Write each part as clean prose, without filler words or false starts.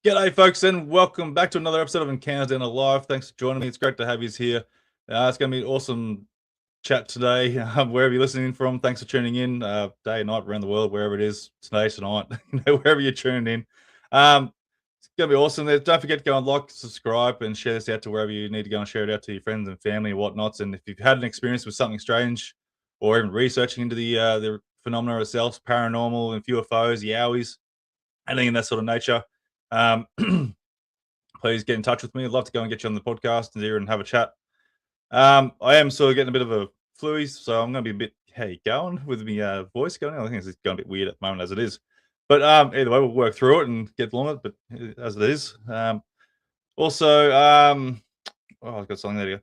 G'day, folks, and welcome back to another episode of Encounters Down Alive. Thanks for joining me. It's great to have you here. It's going to be an awesome chat today, wherever you're listening from. Thanks for tuning in, day, night, around the world, wherever it is, today, tonight, wherever you're tuning in. It's going to be awesome. Don't forget to go and like, subscribe, and share this out to wherever you need to go and share it out to your friends and family and whatnots. And if you've had an experience with something strange or even researching into the phenomena itself, paranormal and UFOs, yowies, anything in that sort of nature, um, please get in touch with me. I'd love to go and get you on the podcast and here and have a chat. I am sort of getting a bit of a flu, so I'm going to be a bit, how you going with my voice going? I think it's going a bit weird at the moment as it is. But either way, we'll work through it and get along with it, but as it is. Also, I've got something there to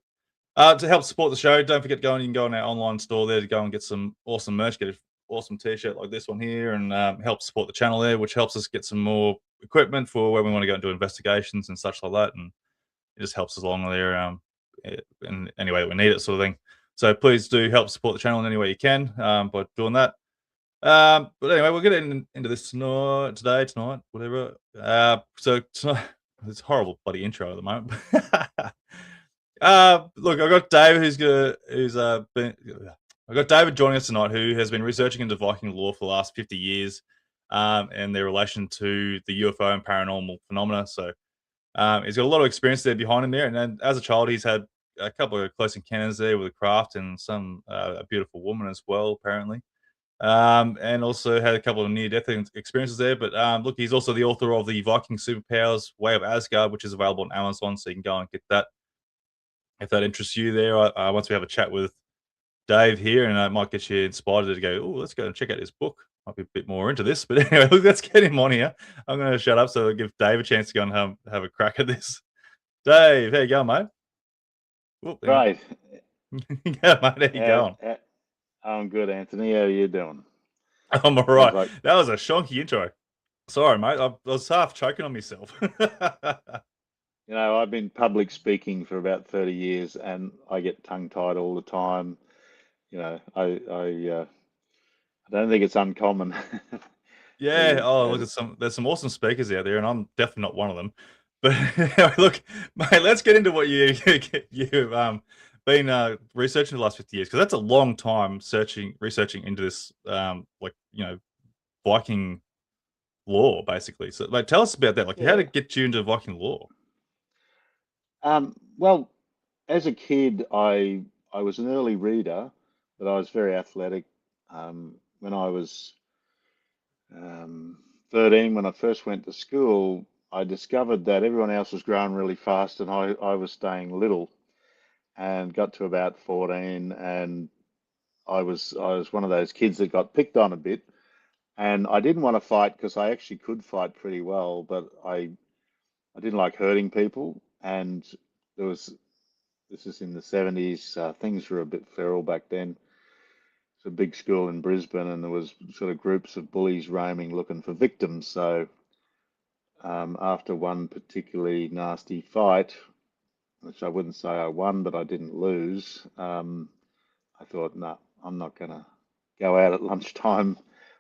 go. To help support the show, don't forget you can go on our online store there to go and get some awesome merch, get an awesome t-shirt like this one here, and help support the channel there, which helps us get some more equipment for when we want to go and do investigations and such like that, and it just helps us along there in any way that we need it, sort of thing. So please do help support the channel in any way you can by doing that. But anyway, we'll get into this tonight, whatever. So tonight, it's a horrible bloody intro at the moment. Look, I've got David I've got David joining us tonight, who has been researching into Viking lore for the last 50 years, and their relation to the UFO and paranormal phenomena. So he's got a lot of experience there behind him there, and then as a child, he's had a couple of close encounters there with a craft and some a beautiful woman as well, apparently. And also had a couple of near-death experiences there. But look, he's also the author of the Viking Superpowers, Way of Asgard, which is available on Amazon, so you can go and get that if that interests you there. Once we have a chat with Dave here, and it might get you inspired to go, oh, let's go and check out his book. Might be a bit more into this, but anyway, look, let's get him on here. I'm going to shut up so I'll give Dave a chance to go and have a crack at this. Dave, how you going, mate? Right. Yeah, mate, how you going? I'm good, Anthony. How are you doing? I'm all Sounds right. like, That was a shonky intro. Sorry, mate. I was half choking on myself. I've been public speaking for about 30 years and I get tongue-tied all the time. I don't think it's uncommon. Yeah. to, Oh, look as, at there's some awesome speakers out there, and I'm definitely not one of them. But look, mate, let's get into what you've been researching the last 50 years, because that's a long time researching into this Viking lore, basically. So, like, tell us about that. Like, how to yeah. get you into Viking lore? Well, as a kid, I was an early reader, but I was very athletic. When I was 13, when I first went to school, I discovered that everyone else was growing really fast and I was staying little, and got to about 14 and I was one of those kids that got picked on a bit, and I didn't want to fight because I actually could fight pretty well, but I didn't like hurting people, and there was this is in the 70s. Things were a bit feral back then. It's a big school in Brisbane, and there was sort of groups of bullies roaming looking for victims. So after one particularly nasty fight, which I wouldn't say I won, but I didn't lose, I thought, no, I'm not going to go out at lunchtime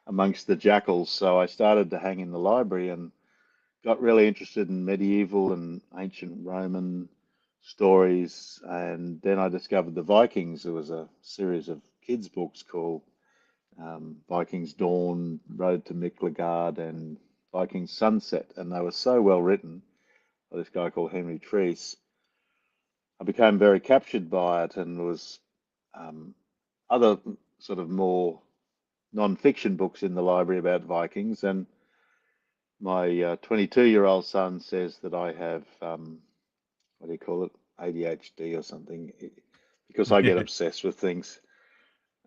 amongst the jackals. So I started to hang in the library and got really interested in medieval and ancient Roman stories. And then I discovered the Vikings. There was a series of kids' books called Vikings Dawn, Road to Miklagard, and Vikings Sunset. And they were so well written by this guy called Henry Treese. I became very captured by it, and there was um, other sort of more non-fiction books in the library about Vikings. And my 22-year-old son says that I have, what do you call it, ADHD or something, because I get Yeah. obsessed with things.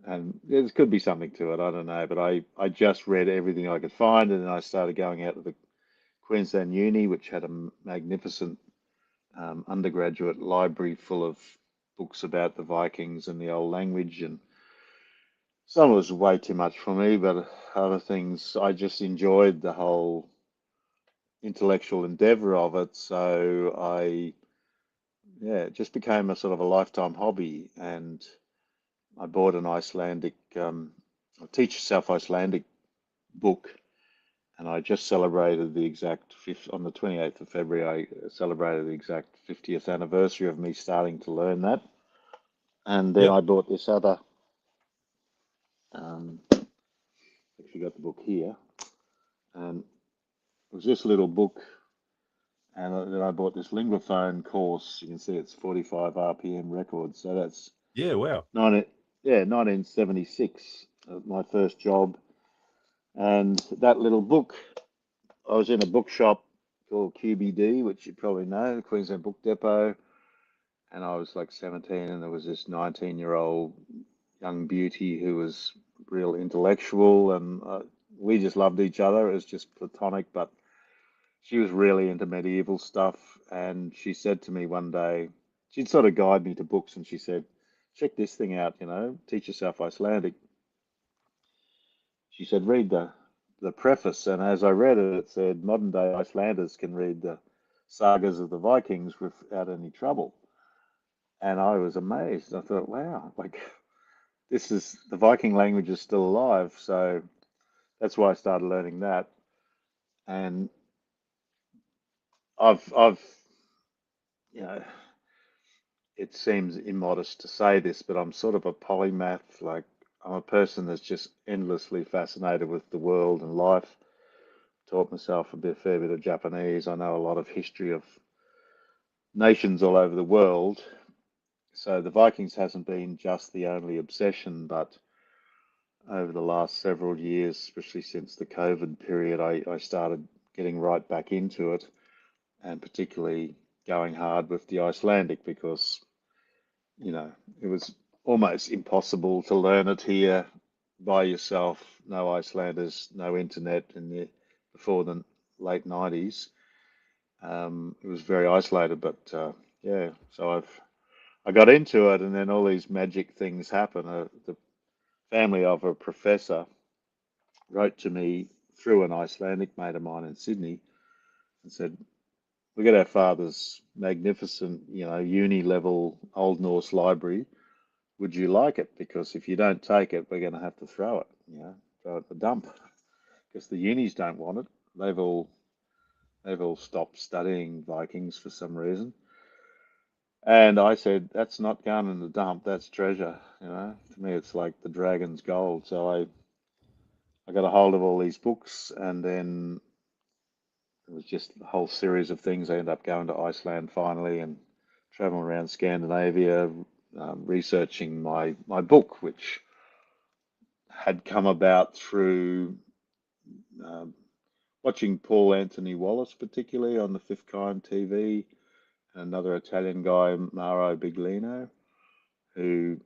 And there could be something to it, I don't know. But I just read everything I could find, and then I started going out to the Queensland Uni, which had a magnificent undergraduate library full of books about the Vikings and the old language. And some was way too much for me, but other things I just enjoyed the whole intellectual endeavor of it. So yeah, it just became a sort of a lifetime hobby. And I bought an Icelandic, a Teach Yourself Icelandic book, and I just celebrated the exact on the 28th of February. I celebrated the exact 50th anniversary of me starting to learn that, and then Yep. I bought this other. Actually, got the book here, and it was this little book, and then I bought this linguaphone course. You can see it's 45 RPM records, so that's Yeah. Wow. 1976, my first job. And that little book, I was in a bookshop called QBD, which you probably know, the Queensland Book Depot, and I was like 17, and there was this 19-year-old young beauty who was real intellectual, and we just loved each other. It was just platonic, but she was really into medieval stuff. And she said to me one day, she'd sort of guide me to books, and she said, check this thing out, teach yourself Icelandic. She said, read the preface. And as I read it, it said, modern day Icelanders can read the sagas of the Vikings without any trouble. And I was amazed. I thought, wow, like the Viking language is still alive. So that's why I started learning that. And I've, you know, it seems immodest to say this, but I'm sort of a polymath. Like I'm a person that's just endlessly fascinated with the world and life. Taught myself a fair bit of Japanese. I know a lot of history of nations all over the world. So the Vikings hasn't been just the only obsession, but over the last several years, especially since the COVID period, I started getting right back into it, and particularly going hard with the Icelandic because, it was almost impossible to learn it here by yourself. No Icelanders, no internet before the late 90s. It was very isolated, but yeah, so I got into it, and then all these magic things happen. The family of a professor wrote to me through an Icelandic mate of mine in Sydney and said, "We got our father's magnificent, uni level Old Norse library. Would you like it? Because if you don't take it, we're going to have to throw it, throw it the dump, because the unis don't want it. They've all stopped studying Vikings for some reason." And I said, that's not going in the dump, that's treasure. To me, it's like the dragon's gold. So I got a hold of all these books, and then it was just a whole series of things. I ended up going to Iceland finally and traveling around Scandinavia, researching my book, which had come about through um, watching Paul Anthony Wallace, particularly on the Fifth Kind TV, and another Italian guy, Mauro Biglino, who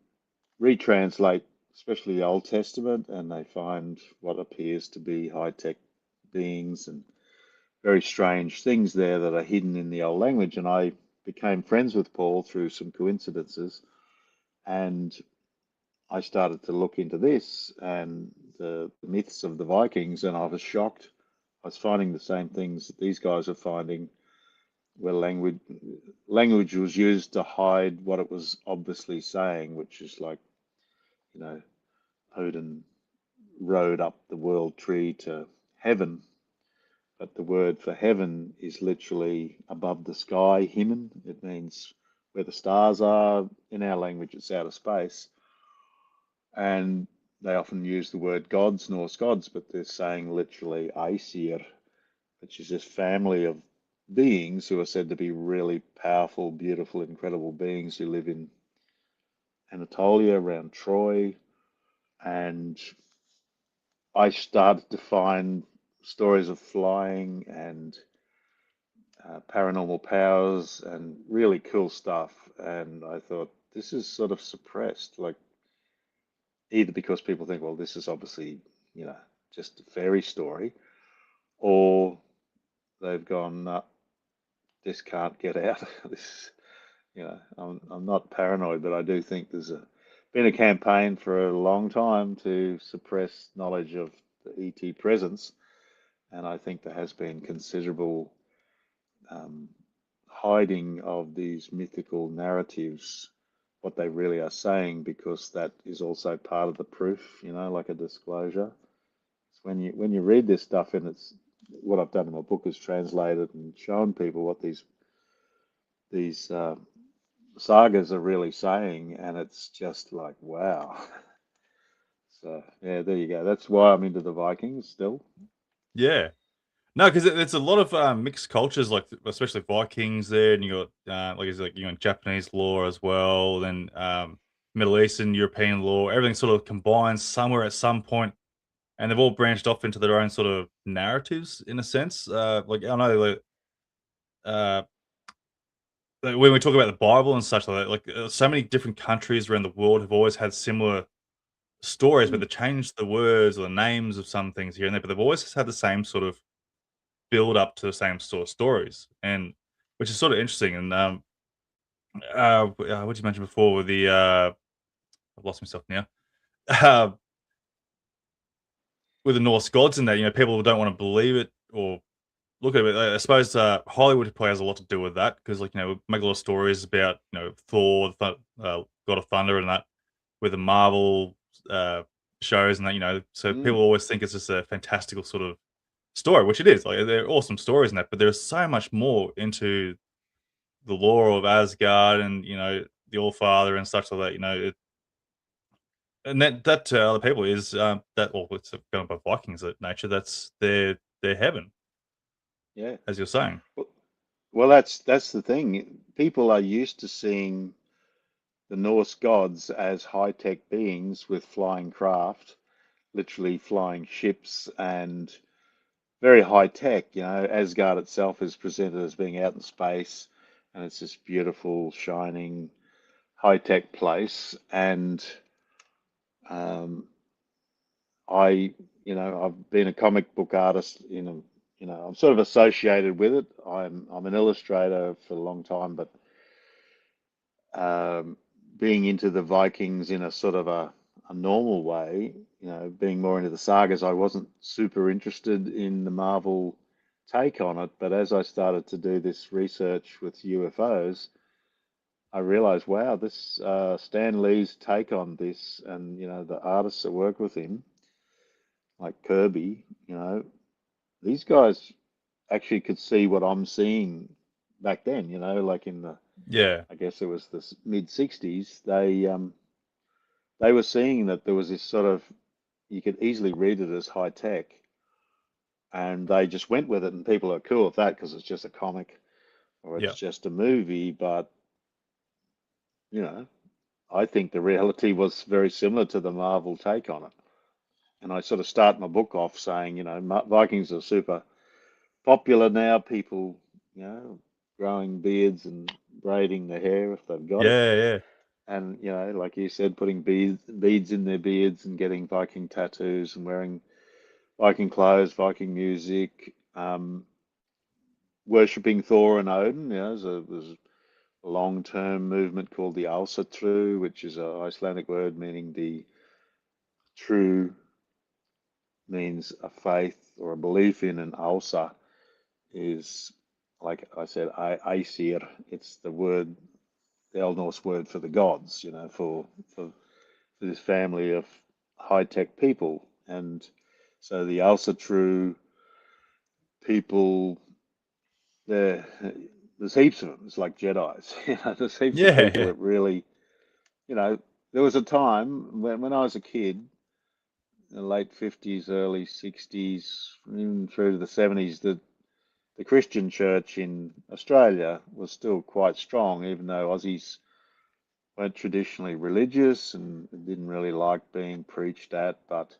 retranslate, especially the Old Testament, and they find what appears to be high-tech beings and very strange things there that are hidden in the old language. And I became friends with Paul through some coincidences, and I started to look into this and the myths of the Vikings, and I was shocked. I was finding the same things that these guys are finding, where language was used to hide what it was obviously saying, which is like, you know, Odin rode up the world tree to heaven, but the word for heaven is literally above the sky, himen. It means where the stars are. In our language, it's outer space. And they often use the word gods, Norse gods, but they're saying literally Aesir, which is this family of beings who are said to be really powerful, beautiful, incredible beings who live in Anatolia around Troy. And I started to find stories of flying and paranormal powers and really cool stuff. And I thought, this is sort of suppressed, like either because people think, well, this is obviously, just a fairy story, or they've gone, no, this can't get out. This, I'm not paranoid, but I do think been a campaign for a long time to suppress knowledge of the ET presence. And I think there has been considerable um, hiding of these mythical narratives, what they really are saying, because that is also part of the proof, like a disclosure. It's when you read this stuff and it's what I've done in my book is translated and shown people what these sagas are really saying, and it's just like wow. So yeah, there you go. That's why I'm into the Vikings still. Yeah. No, because it's a lot of mixed cultures, like especially Vikings there, and you got like it's like you know Japanese law as well, then Middle Eastern, European law, everything sort of combines somewhere at some point, and they've all branched off into their own sort of narratives in a sense. Like I know, uh, like when we talk about the Bible and such like that, so many different countries around the world have always had similar stories, but Mm, they changed the words or the names of some things here and there, but they've always had the same sort of build up to the same sort of stories, and which is sort of interesting. And what did you mention before with the I've lost myself now. Uh, with the Norse gods and that, people don't want to believe it or look at it. I suppose Hollywood probably has a lot to do with that because, like, we make a lot of stories about Thor, God of Thunder, and that with the Marvel uh, shows and that. So mm, people always think it's just a fantastical sort of story, which it is. Like, they're awesome stories and that, but there's so much more into the lore of Asgard and the All Father and such like that. And that to other people is that well, it's going by Vikings at nature. That's their heaven, yeah. as you're saying. Well, well, that's the thing. People are used to seeing the Norse gods as high-tech beings with flying craft, literally flying ships and very high tech. Asgard itself is presented as being out in space, and it's this beautiful, shining, high tech place. And um, I've been a comic book artist I'm sort of associated with it. I'm an illustrator for a long time, but um, being into the Vikings in a sort of a normal way, being more into the sagas, I wasn't super interested in the Marvel take on it. But as I started to do this research with UFOs, I realized, wow, this Stan Lee's take on this, and the artists that work with him, like Kirby, these guys actually could see what I'm seeing back then. Like in the, Yeah, I guess it was the mid '60s. They were seeing that there was this sort of, you could easily read it as high tech, and they just went with it. And people are cool with that because it's just a comic or it's yeah, just a movie. But, you know, I think the reality was very similar to the Marvel take on it. And I sort of start my book off saying, Vikings are super popular now. People, growing beards and braiding their hair if they've got it. yeah, yeah, And, like you said, putting beads in their beards and getting Viking tattoos and wearing Viking clothes, Viking music, worshipping Thor and Odin. There's a long-term movement called the Alsatru, which is an Icelandic word meaning the true means a faith or a belief in, and Alsa is, like I said, Aesir. It's the Old Norse word for the gods, for this family of high-tech people. And so the Alsatru people, there, there's heaps of them. It's like Jedi's. There's heaps of yeah, people yeah, that really, you know, there was a time when I was a kid, in the late 50s, early 60s, even through to the 70s, that the Christian church in Australia was still quite strong, even though Aussies weren't traditionally religious and didn't really like being preached at. But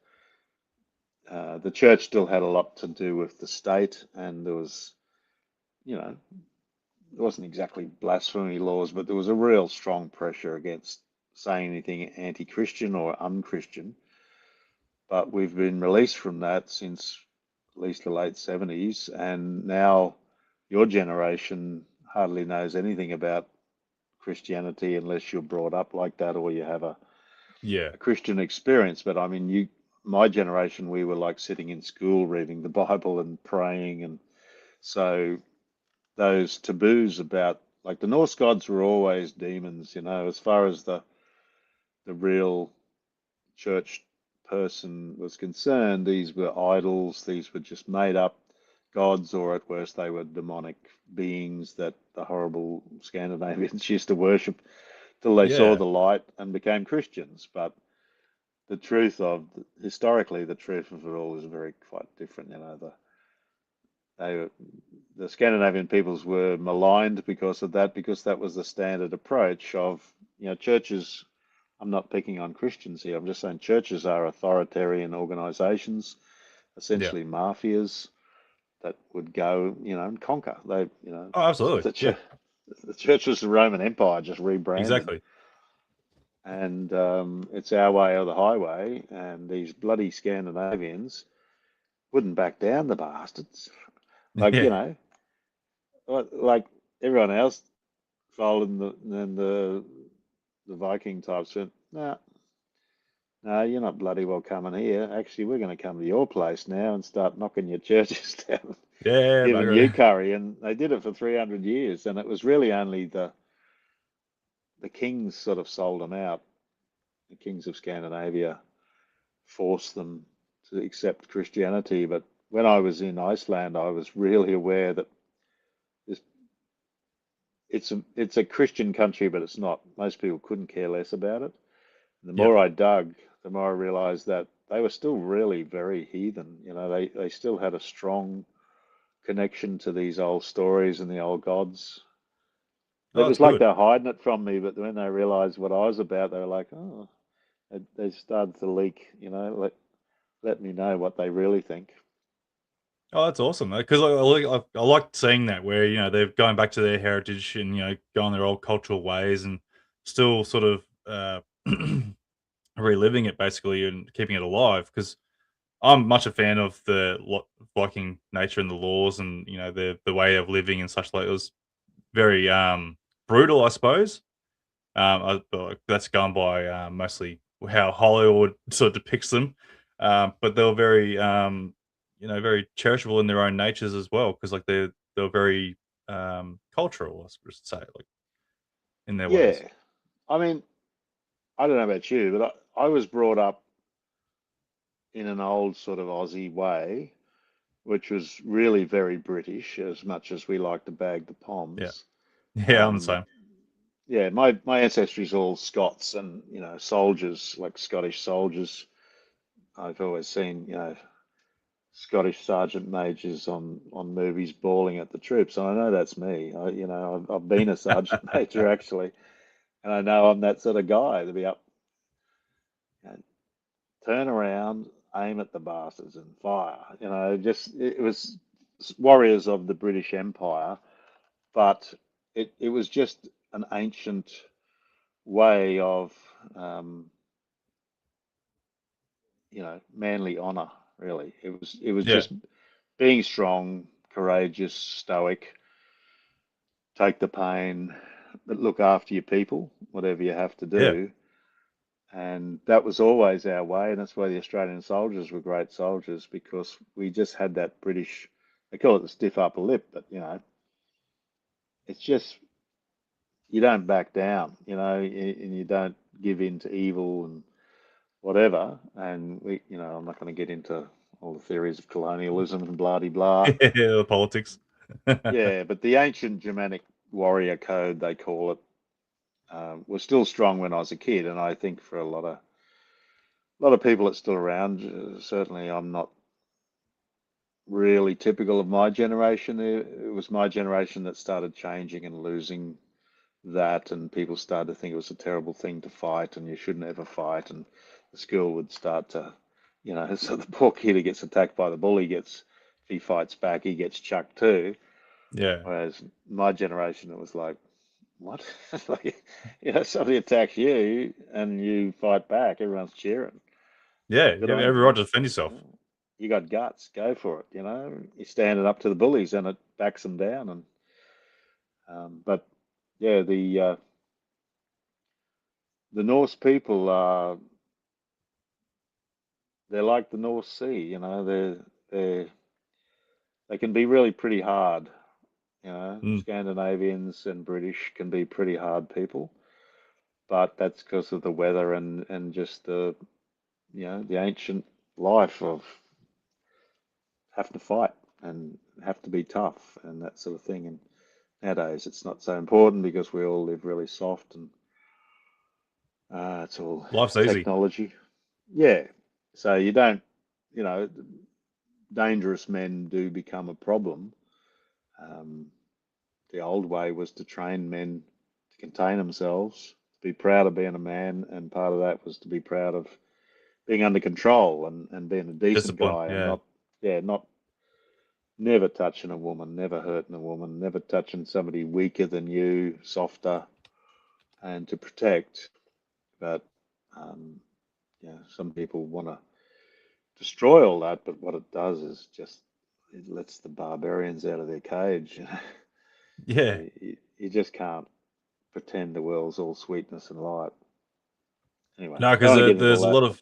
the church still had a lot to do with the state, and there was, you know, it wasn't exactly blasphemy laws, but there was a real strong pressure against saying anything anti-Christian or unchristian. But we've been released from that since at least the late 70s, and now your generation hardly knows anything about Christianity unless you're brought up like that or you have yeah, a Christian experience. But I mean, my generation, we were like sitting in school reading the Bible and praying, and so those taboos about, like, the Norse gods were always demons, as far as the real church person was concerned. These were idols, these were just made up gods, or at worst they were demonic beings that the horrible Scandinavians used to worship till they saw Yeah. the light and became Christians. But the truth of historically, the truth of it all is very quite different. You know, they the Scandinavian peoples were maligned because of that, because that was the standard approach of, churches. I'm not picking on Christians here. I'm just saying churches are authoritarian organizations, Yeah. essentially mafias that would go, and conquer. Oh, absolutely. The Yeah. church, the church was the Roman Empire, just rebranded. Exactly. And it's our way or the highway. And these bloody Scandinavians wouldn't back down, the bastards. Like, Yeah. like everyone else folded, and the Viking types went, no, no, you're not bloody well coming here. Actually, we're going to come to your place now and start knocking your churches down, Yeah. giving Bugger you it. curry. And they did it for 300 years. And it was really only the kings sort of sold them out. The kings of Scandinavia forced them to accept Christianity. But when I was in Iceland, I was really aware that this, it's a Christian country, but it's not. Most people couldn't care less about it. The Yeah. more I dug, the more I realized that they were still really very heathen. They still had a strong connection to these old stories and the old gods. It Oh, that's was like good. they were hiding it from me, but when they realized what I was about, they were like, oh, they started to leak, let me know what they really think. Oh, that's awesome. Because I like seeing that where they're going back to their heritage and going their old cultural ways and still sort of reliving it basically and keeping it alive. Because I'm much a fan of the Viking nature and the laws and the way of living and such like. It was very brutal, I suppose. But that's gone by mostly how Hollywood sort of depicts them. But they were very, very cherishable in their own natures as well, because like they're very cultural, I should say, like in their ways. Yeah. I mean, I don't know about you, but I was brought up in an old sort of Aussie way, which was really very British, as much as we like to bag the Yeah, Poms. yeah, I'm the Um, same. yeah, my ancestry is all Scots and, soldiers, like Scottish soldiers. I've always seen, Scottish sergeant majors on movies bawling at the troops, and I know that's me. I've been a sergeant major actually, and I know I'm that sort of guy to be up, you know, turn around, aim at the bastards, and fire. Just it was warriors of the British Empire, but it was just an ancient way of, um, manly honor. Really, it was Yeah, just being strong, courageous, stoic, take the pain, but look after your people, whatever you have to yeah, do. And that was always our way. And that's why the Australian soldiers were great soldiers, because we just had that British, they call it the stiff upper lip, but it's just, you don't back down, and you don't give in to evil and whatever. And I'm not going to get into all the theories of colonialism and blah de blah. yeah, the politics. Yeah, but the ancient Germanic warrior code, they call it, was still strong when I was a kid, and I think for a lot of people it's still around. Certainly, I'm not really typical of my generation. It was my generation that started changing and losing that, and people started to think it was a terrible thing to fight, and you shouldn't ever fight, and the school would start to, so the poor kid who gets attacked by the bully gets, if he fights back, he gets chucked too. Yeah, Whereas my generation, it was like, what? Like, somebody attacks you and you fight back, everyone's cheering. yeah. Good You have on every you. right to defend yourself. You got guts, go for it. You're standing up to the bullies and it backs them down. And but yeah, the Norse people are, they're like the North Sea. They can be really pretty hard. Mm, Scandinavians and British can be pretty hard people, but that's because of the weather and just the ancient life of have to fight. And have to be tough and that sort of thing. And nowadays it's not so important because we all live really soft and it's all Life's easy. technology. Yeah. So you don't, you know, dangerous men do become a problem. Um, the old way was to train men to contain themselves, to be proud of being a man, and part of that was to be proud of being under control and being a decent Discipline. guy and Yeah. not, yeah, not never touching a woman, never hurting a woman, never touching somebody weaker than you, softer, and to protect. But um, yeah, some people want to destroy all that, but what it does is just it lets the barbarians out of their cage. You know? Yeah. You just can't pretend the world's all sweetness and light. Anyway, No, don't because want to get into there's a all that, lot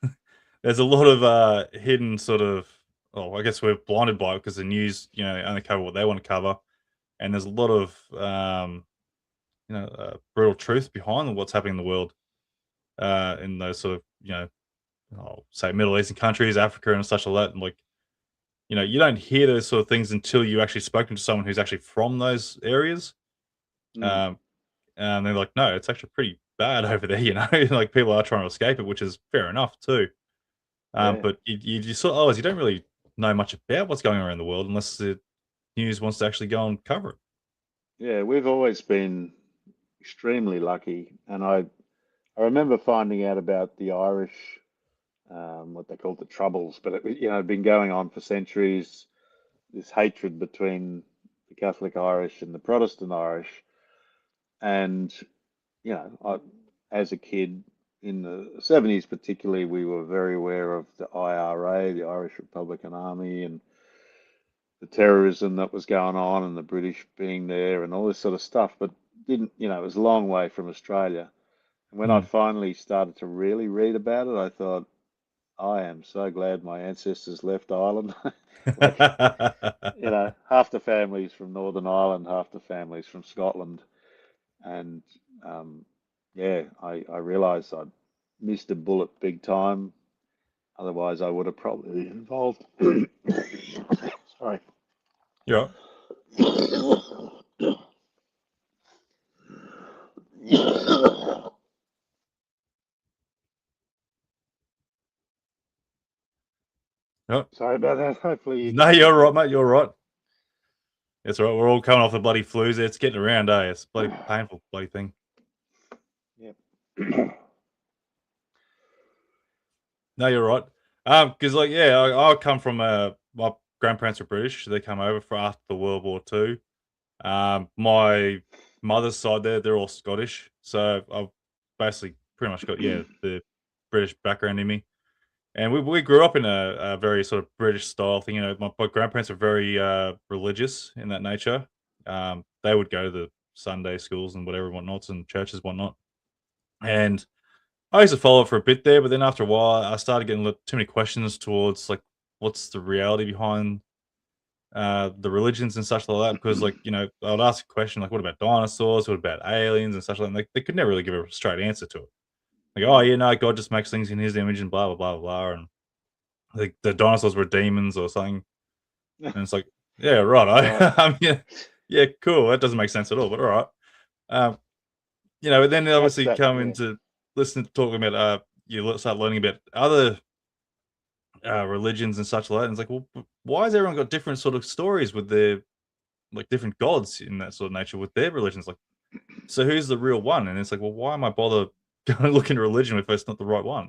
but of there's a lot of hidden sort of. Oh, I guess we're blinded by it because the news, only cover what they want to cover, and there's a lot of brutal truth behind what's happening in the world, in those sort of I'll say Middle Eastern countries, Africa, and such like that. And like you don't hear those sort of things until you actually spoken to someone who's actually from those areas. mm, Um, and they're like, no, it's actually pretty bad over there. Like people are trying to escape it, which is fair enough too. yeah, But you just sort of, you don't really know much about what's going on around the world unless the news wants to actually go and cover it. yeah, we've always been extremely lucky, and I remember finding out about the Irish, what they called the Troubles, but it'd been going on for centuries. This hatred between the Catholic Irish and the Protestant Irish, and as a kid in the 70s, particularly, we were very aware of the IRA, the Irish Republican Army, and the terrorism that was going on, and the British being there, and all this sort of stuff. But didn't, it was a long way from Australia. And when I Mm. finally started to really read about it, I thought, I am so glad my ancestors left Ireland. Like, half the families from Northern Ireland, half the families from Scotland. And yeah, I realized I'd missed a bullet big time. Otherwise, I would have probably been involved. Sorry. Yeah. Yeah. Sorry about that. Hopefully, you No, can hear you're me. right, mate. You're right. It's all right. We're all coming off the bloody flus. It's getting around, eh? It's bloody painful, bloody thing. Yep. No, you're right. Because like, yeah, I come from my grandparents are British. They come over for after the World War Two. My mother's side they're all Scottish. So I've basically pretty much got the British background in me. And we grew up in a very sort of British style thing. My grandparents are very religious in that nature. They would go to the Sunday schools and whatever whatnots and churches whatnot. And I used to follow it for a bit there, but then after a while, I started getting too many questions towards like what's the reality behind the religions and such like that. Because like I would ask a question like, what about dinosaurs? What about aliens and such like that? And they could never really give a straight answer to it. Like, oh Mm. yeah, no, God just makes things in His image and blah blah blah blah. And like the dinosaurs were demons or something. And it's like, yeah, right. Right. Yeah, cool. That doesn't make sense at all, but all right. Um, and then That's obviously that. come Yeah. into listening to talking about start learning about other religions and such like that. And it's like, well, why has everyone got different sort of stories with their like different gods in that sort of nature with their religions? Like, so who's the real one? And it's like, well, why am I bother going to look into religion if it's not the right one?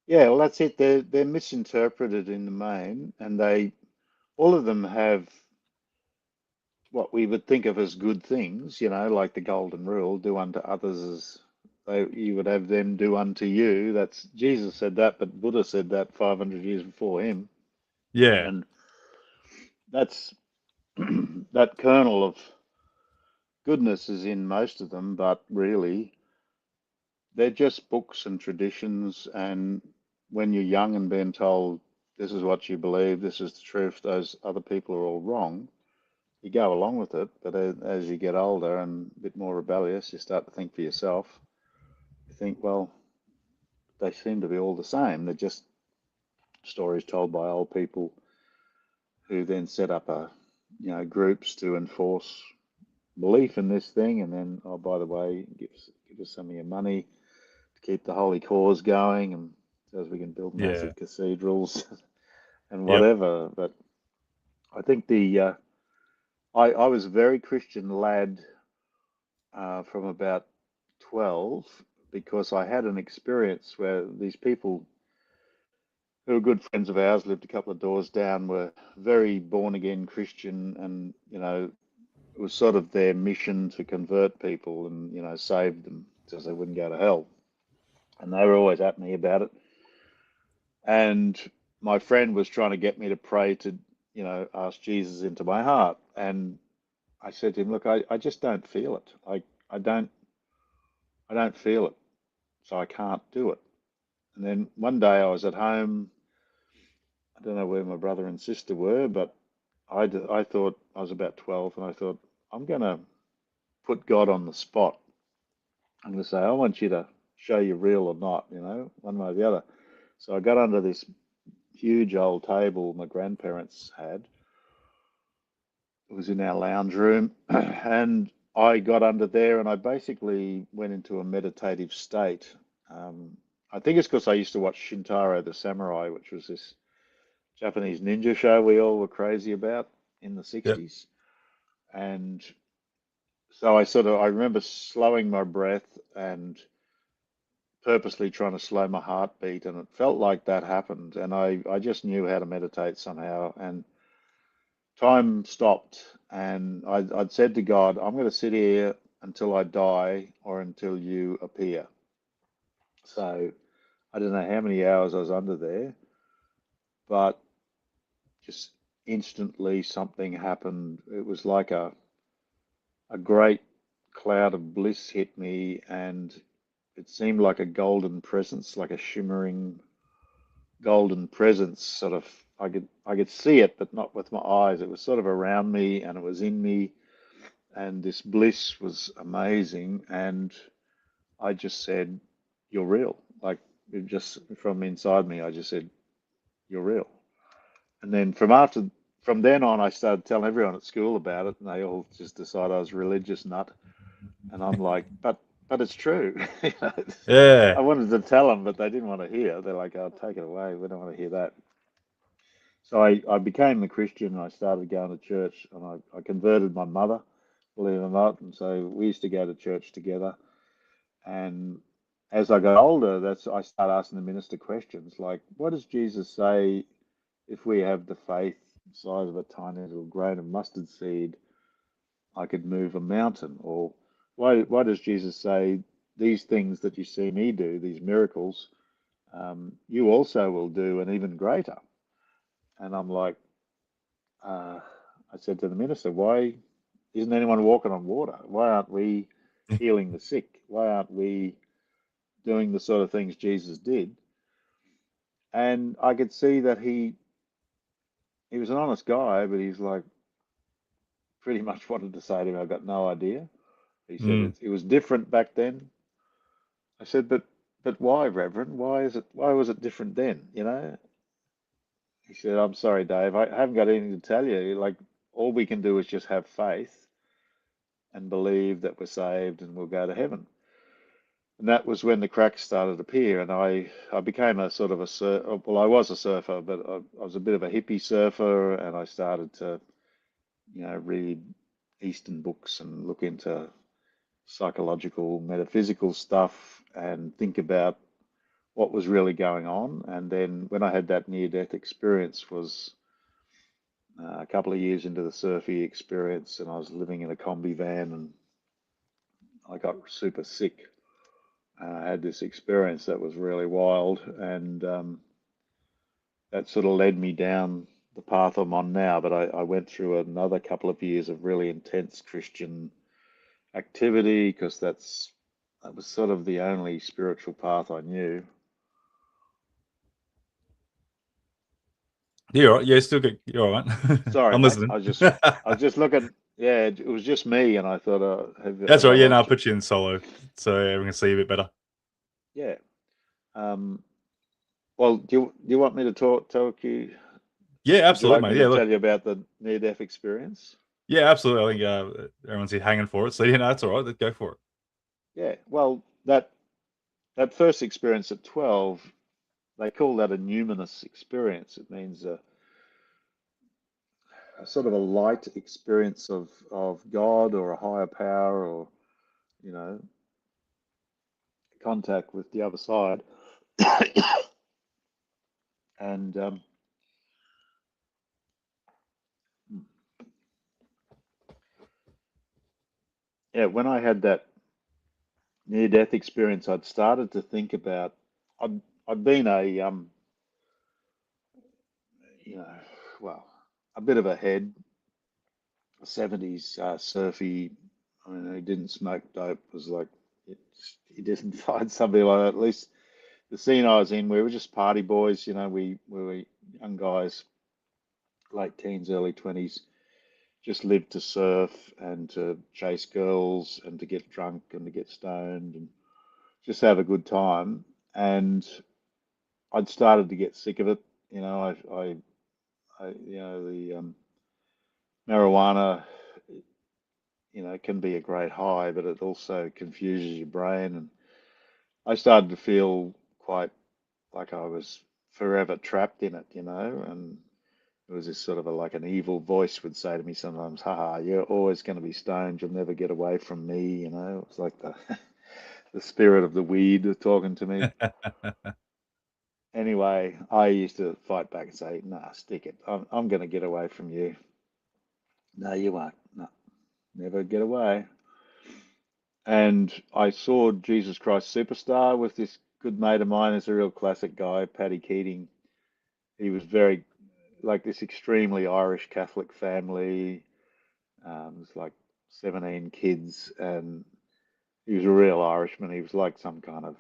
Yeah. Well, that's it. They're misinterpreted in the main, and all of them have what we would think of as good things, like the golden rule, do unto others as you would have them do unto you. That's Jesus said that, but Buddha said that 500 years before him. Yeah, And that's that kernel of goodness is in most of them, but really they're just books and traditions. And when you're young and being told this is what you believe, this is the truth, those other people are all wrong, you go along with it. But as you get older and a bit more rebellious, you start to think for yourself. You think, well, they seem to be all the same. They're just stories told by old people who then set up groups to enforce belief in this thing, and then, oh, by the way, give us some of your money to keep the holy cause going, and so as we can build Yeah. massive cathedrals and Yep. whatever. But I think I was a very Christian lad from about 12, because I had an experience where these people who were good friends of ours, lived a couple of doors down, were very born again Christian, and it was sort of their mission to convert people and save them so they wouldn't go to hell. And they were always at me about it. And my friend was trying to get me to pray to ask Jesus into my heart. And I said to him, look, I just don't feel it. I don't feel it, so I can't do it. And then one day I was at home. I don't know where my brother and sister were, but I thought, I was about 12, and I thought, I'm going to put God on the spot. I'm going to say, I want you to show you're real or not, one way or the other. So I got under this huge old table my grandparents had. It was in our lounge room, and I got under there, and I basically went into a meditative state. I think it's because I used to watch Shintaro the Samurai, which was this Japanese ninja show we all were crazy about in the Yep. 60s. And so I remember slowing my breath and purposely trying to slow my heartbeat, and it felt like that happened. And I just knew how to meditate somehow. And time stopped, and I'd said to God, I'm going to sit here until I die or until you appear. So I don't know how many hours I was under there, but just instantly something happened. It was like a great cloud of bliss hit me, and it seemed like a golden presence, like a shimmering golden presence. Sort of, I could see it, but not with my eyes. It was sort of around me, and it was in me, and this bliss was amazing. And I just said, "You're real." Like, it just from inside me, I just said, "You're real." And then from then on, I started telling everyone at school about it, and they all just decided I was a religious nut. And I'm like, but it's true. I Yeah. wanted to tell them, but they didn't want to hear. They're like, "Oh, take it away. We don't want to hear that." So I became a Christian, and I started going to church, and I converted my mother, believe it or not. And so we used to go to church together. And as I got older, I started asking the minister questions like, what does Jesus say if we have the faith the size of a tiny little grain of mustard seed, I could move a mountain? Or why does Jesus say these things that you see me do, these miracles, you also will do, and even greater? And I'm like, I said to the minister, why isn't anyone walking on water? Why aren't we healing the sick? Why aren't we doing the sort of things Jesus did? And I could see that he was an honest guy, but he's like pretty much wanted to say to me, I've got no idea. He said Mm. it was different back then. I said, but why, Reverend? Why was it different then? He said, I'm sorry, Dave, I haven't got anything to tell you. Like, all we can do is just have faith and believe that we're saved and we'll go to heaven. And that was when the cracks started to appear, and I became a sort of well, I was a surfer, but I was a bit of a hippie surfer, and I started to, read Eastern books and look into psychological, metaphysical stuff and think about what was really going on. And then when I had that near-death experience was a couple of years into the surfy experience, and I was living in a combi van, and I got super sick. I had this experience that was really wild, and that sort of led me down the path I'm on now. But I went through another couple of years of really intense Christian activity, because that was sort of the only spiritual path I knew. You're all right. Yeah, still good. You're all right. Sorry, I'm mate. listening. I was just looking. Yeah, it was just me, and I thought, That's have all I right. Yeah, no, I'll lost you? put you in solo so everyone can see you a bit better. Yeah. Well, do you want me to talk you Yeah, Would you absolutely, like me mate. to Yeah, look. tell you about the near-death experience? Yeah, absolutely. I think everyone's here hanging for it. So, that's all right. Let's go for it. Yeah. Well, that first experience at 12, they call that a numinous experience. It means a sort of a light experience of God or a higher power, or you know contact with the other side. And yeah, when I had that near-death experience, I'd started to think about. I'd I'd been you know, well, a bit of a head, a 70s surfy. I mean, he didn't smoke dope. Was like, he didn't find somebody like that. At least the scene I was in, we were just party boys. We were young guys, late teens, early 20s, just lived to surf and to chase girls and to get drunk and to get stoned and just have a good time. And I'd started to get sick of it. The marijuana, can be a great high, but it also confuses your brain. And I started to feel quite like I was forever trapped in it, and it was this sort of like an evil voice would say to me sometimes, haha, you're always going to be stoned. You'll never get away from me. It was like the spirit of the weed talking to me. Anyway, I used to fight back and say, nah, stick it. I'm going to get away from you. No, you won't. No, never get away. And I saw Jesus Christ Superstar with this good mate of mine. It's a real classic guy, Paddy Keating. He was very like this extremely Irish Catholic family. It was like 17 kids, and he was a real Irishman. He was like some kind of,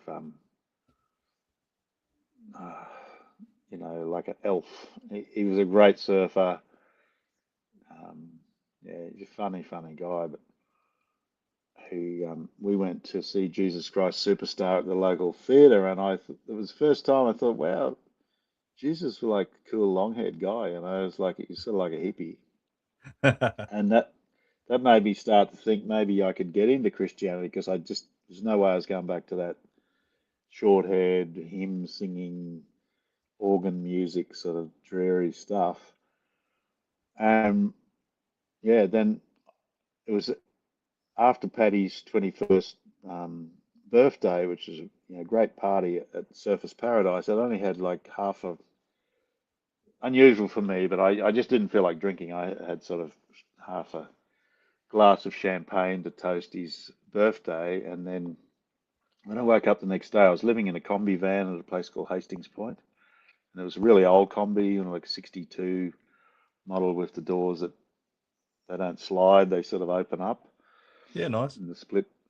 uh, like an elf. He was a great surfer. Um, yeah, he's a funny, funny guy. But we went to see Jesus Christ Superstar at the local theatre, and it was the first time I thought, wow, Jesus was like a cool long-haired guy. It was like he's sort of like a hippie, and that made me start to think maybe I could get into Christianity because there's no way I was going back to that short-haired hymn singing organ music sort of dreary stuff. And yeah, then it was after Paddy's 21st birthday, which is a great party at Surfers Paradise. I'd only had like half a unusual for me, but I just didn't feel like drinking. I had sort of half a glass of champagne to toast his birthday, and then when I woke up the next day, I was living in a combi van at a place called Hastings Point, and it was a really old combi, like 62 model with the doors that they don't slide; they sort of open up, Yeah, nice. and the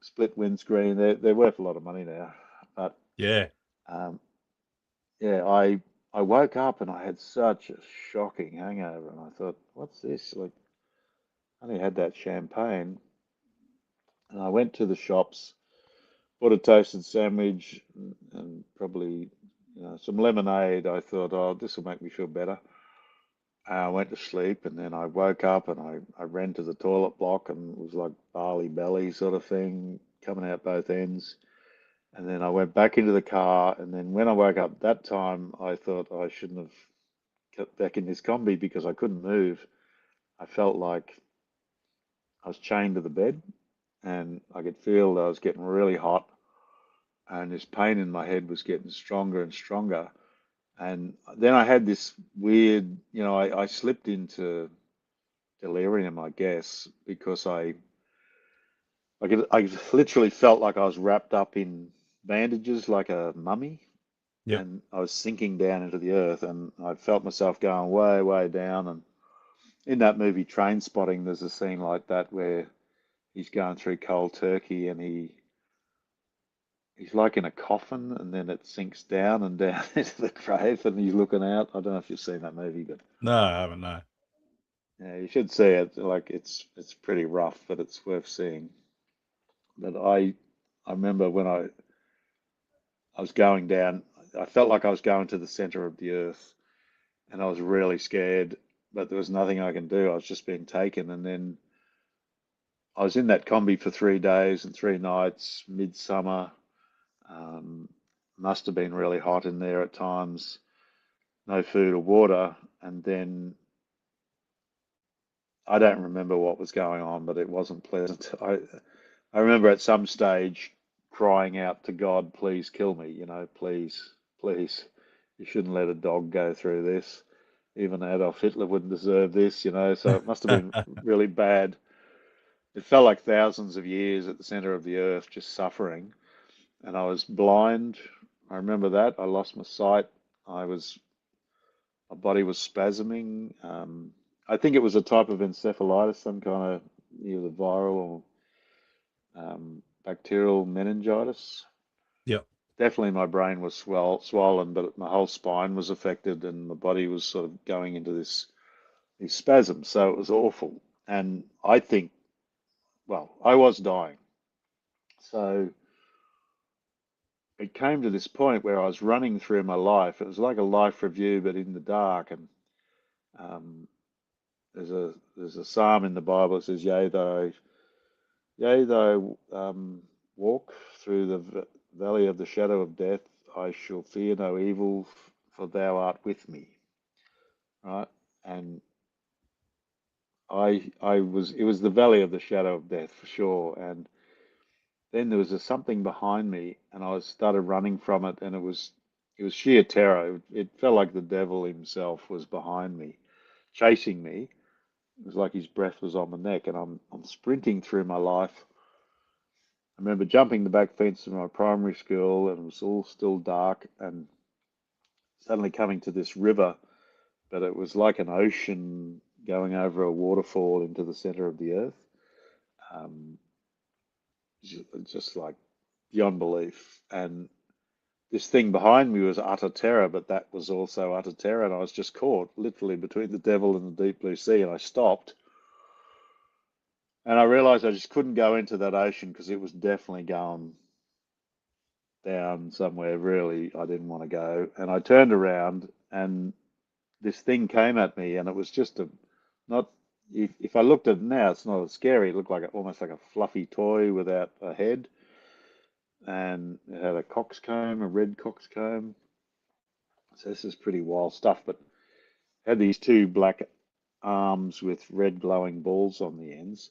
split windscreen. They're worth a lot of money now, but Yeah. um, yeah, I woke up and I had such a shocking hangover, and I thought, what's this? Like, I only had that champagne, and I went to the shops, bought a toasted sandwich, and probably some lemonade. I thought, oh, this will make me feel better. I went to sleep, and then I woke up and I ran to the toilet block, and it was like barley belly sort of thing coming out both ends. And then I went back into the car, and then when I woke up that time, I thought I shouldn't have got back in this combi because I couldn't move. I felt like I was chained to the bed, and I could feel that I was getting really hot, and this pain in my head was getting stronger and stronger. And then I had this weird, I slipped into delirium, I guess, because I literally felt like I was wrapped up in bandages like a mummy, Yep. and I was sinking down into the earth, and I felt myself going way, way down. And in that movie Train Spotting, there's a scene like that where he's going through cold turkey, and he's like in a coffin, and then it sinks down and down into the grave, and he's looking out. I don't know if you've seen that movie, but No, I haven't. No. yeah, you should see it. Like it's pretty rough, but it's worth seeing. But I remember when I was going down, I felt like I was going to the center of the earth, and I was really scared, but there was nothing I can do. I was just being taken. And then I was in that combi for 3 days and 3 nights, midsummer. Um, must have been really hot in there at times, no food or water. And then I don't remember what was going on, but it wasn't pleasant. I remember at some stage crying out to God, please kill me, please, please. You shouldn't let a dog go through this. Even Adolf Hitler wouldn't deserve this. So it must have been really bad. It felt like thousands of years at the center of the earth just suffering. And I was blind. I remember that. I lost my sight. My body was spasming. I think it was a type of encephalitis, some kind of either viral or bacterial meningitis. Yep. Definitely my brain was swollen, but my whole spine was affected and my body was sort of going into these spasms. So it was awful. And I think, well, I was dying. So it came to this point where I was running through my life. It was like a life review, but in the dark. And um, there's a psalm in the Bible that says, yea, though walk through the valley of the shadow of death, I shall fear no evil, for thou art with me. Right? And it was the valley of the shadow of death for sure. And then there was something behind me, and I started running from it, and it was sheer terror. It felt like the devil himself was behind me, chasing me. It was like his breath was on my neck, and I'm sprinting through my life. I remember jumping the back fence of my primary school, and it was all still dark, and suddenly coming to this river, but it was like an ocean going over a waterfall into the center of the earth. Um, just like beyond belief. And this thing behind me was utter terror, but that was also utter terror. And I was just caught literally between the devil and the deep blue sea. And I stopped and I realized I just couldn't go into that ocean because it was definitely going down somewhere really I didn't want to go. And I turned around and this thing came at me, and it was just not, if I looked at it now, it's not as scary. It looked like almost like a fluffy toy without a head. And it had a coxcomb, a red coxcomb. So this is pretty wild stuff, but it had these two black arms with red glowing balls on the ends,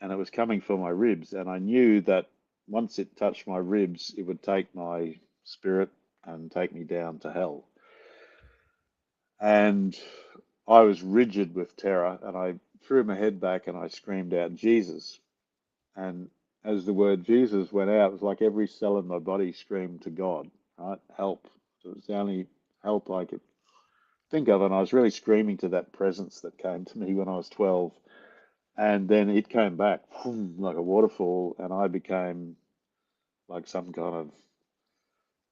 and it was coming for my ribs. And I knew that once it touched my ribs, it would take my spirit and take me down to hell. And I was rigid with terror, and I threw my head back and I screamed out, Jesus. And as the word Jesus went out, it was like every cell in my body screamed to God, right? Help. It was the only help I could think of. And I was really screaming to that presence that came to me when I was 12. And then it came back like a waterfall, and I became like some kind of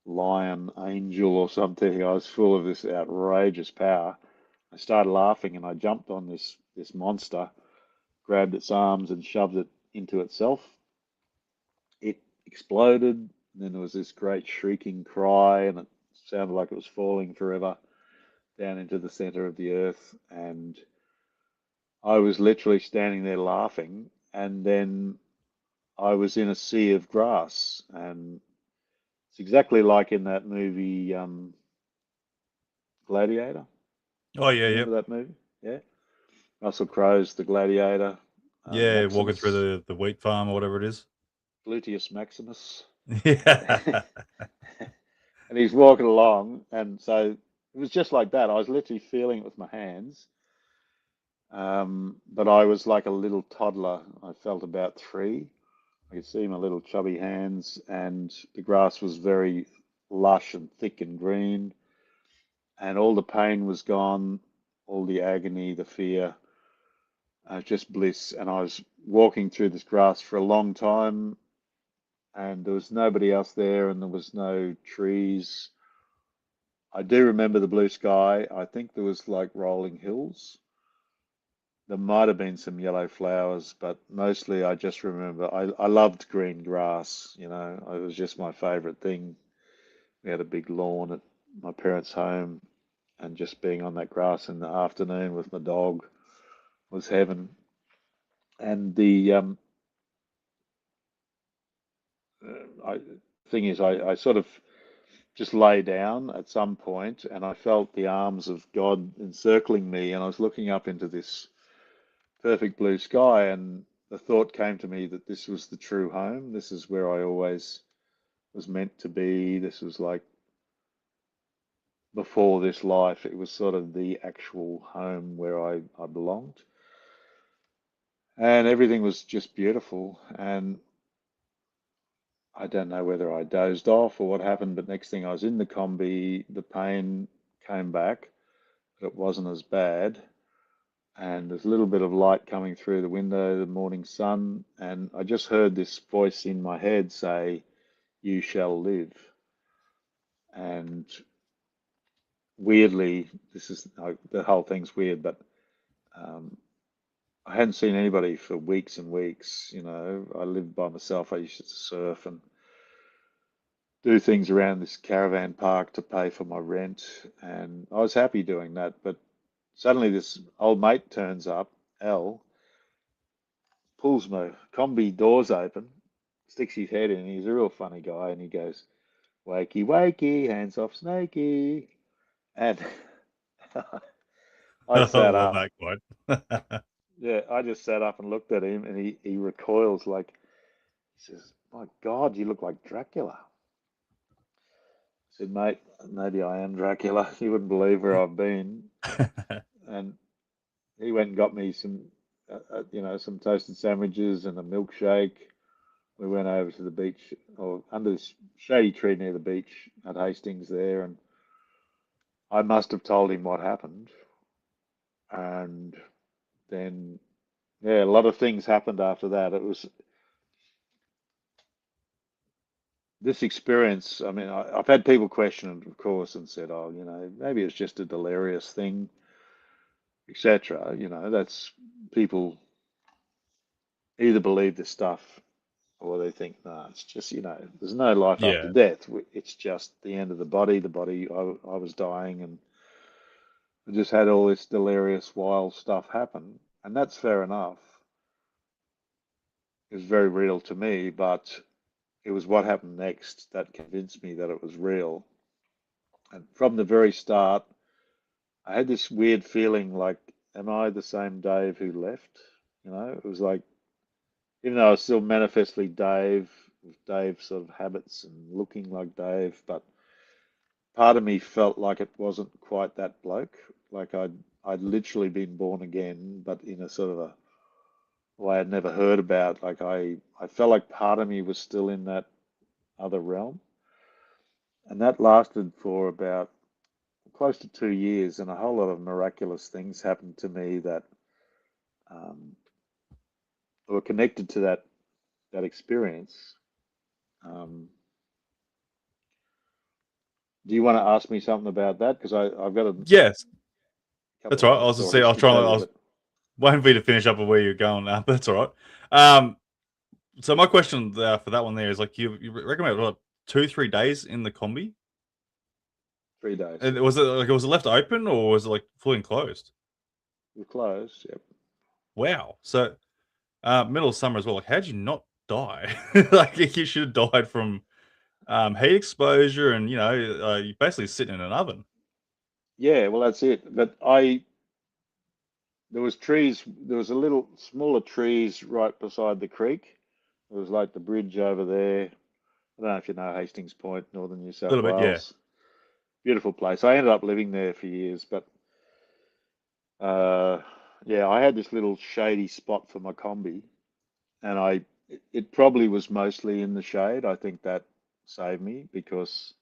lion angel or something. I was full of this outrageous power. I started laughing and I jumped on this monster, grabbed its arms and shoved it into itself. It exploded, and then there was this great shrieking cry, and it sounded like it was falling forever down into the center of the earth. And I was literally standing there laughing, and then I was in a sea of grass, and it's exactly like in that movie, Gladiator. Oh yeah, Remember yep. that movie? Yeah. Russell Crowe's the Gladiator, Yeah, walking through Maximus, the wheat farm or whatever it is. Gluteus Maximus. Yeah. And he's walking along, and so it was just like that. I was literally feeling it with my hands, but I was like a little toddler. I felt about 3. I could see my little chubby hands, and the grass was very lush and thick and green, and all the pain was gone, all the agony, the fear, just bliss. And I was walking through this grass for a long time, and there was nobody else there, and there was no trees. I do remember the blue sky. I think there was like rolling hills. There might have been some yellow flowers, but mostly I just remember I loved green grass, it was just my favorite thing. We had a big lawn at my parents' home, and just being on that grass in the afternoon with my dog was heaven. And the I, thing is, I sort of just lay down at some point, and I felt the arms of God encircling me, and I was looking up into this perfect blue sky, and the thought came to me that this was the true home. This is where I always was meant to be. This was like before this life, it was sort of the actual home where I belonged. And everything was just beautiful. And I don't know whether I dozed off or what happened, but next thing I was in the combi, the pain came back, but it wasn't as bad. And there's a little bit of light coming through the window, the morning sun, and I just heard this voice in my head say, "You shall live." And weirdly, this is the whole thing's weird, but um, I hadn't seen anybody for weeks and weeks. I lived by myself. I used to surf and do things around this caravan park to pay for my rent, and I was happy doing that. But suddenly, this old mate turns up, Al, pulls my combi doors open, sticks his head in. He's a real funny guy, and he goes, "Wakey, wakey, hands off, Snakey." And I I sat love up. that quote. Yeah, I just sat up and looked at him, and he recoils like, he says, "My God, you look like Dracula." I said, "Mate, maybe I am Dracula. You wouldn't believe where I've been." And he went and got me some toasted sandwiches and a milkshake. We went over to the beach or under this shady tree near the beach at Hastings there, and I must have told him what happened. And then, yeah, a lot of things happened after that. It was this experience. I mean, I've had people question it, of course, and said, "Oh, maybe it's just a delirious thing, etc." That's people either believe this stuff or they think, no, it's just, there's no life after Yeah. death. It's just the end of the body. The body, I was dying, and I just had all this delirious, wild stuff happen. And that's fair enough. It was very real to me, but it was what happened next that convinced me that it was real. And from the very start, I had this weird feeling like, am I the same Dave who left? It was like, even though I was still manifestly Dave, with Dave's sort of habits and looking like Dave, but part of me felt like it wasn't quite that bloke. Like I'd literally been born again, but in a sort of a way I'd never heard about. Like I felt like part of me was still in that other realm. And that lasted for about close to 2 years, and a whole lot of miraculous things happened to me that um, were connected to that experience. Um, do you want to ask me something about that? Because I've got a Yes, couple that's of right. I other was just saying, stories to tell I you, was but waiting for you to finish up with where you're going. But that's all right. Um, so my question for that one there is like you recommend what 2-3 days in the combi, 3 days, and yeah. was it left open or was it like fully enclosed? We're closed, yep. Wow. So middle of summer as well. Like, how'd you not die? Like you should have died from heat exposure, and you basically sitting in an oven. Yeah, well, that's it. But there was a little smaller trees right beside the creek. It was like the bridge over there. I don't know if you know Hastings Point, northern New A South little bit, yeah. Wales. Beautiful place. I ended up living there for years, but uh, yeah, I had this little shady spot for my combi, and it probably was mostly in the shade. I think that saved me because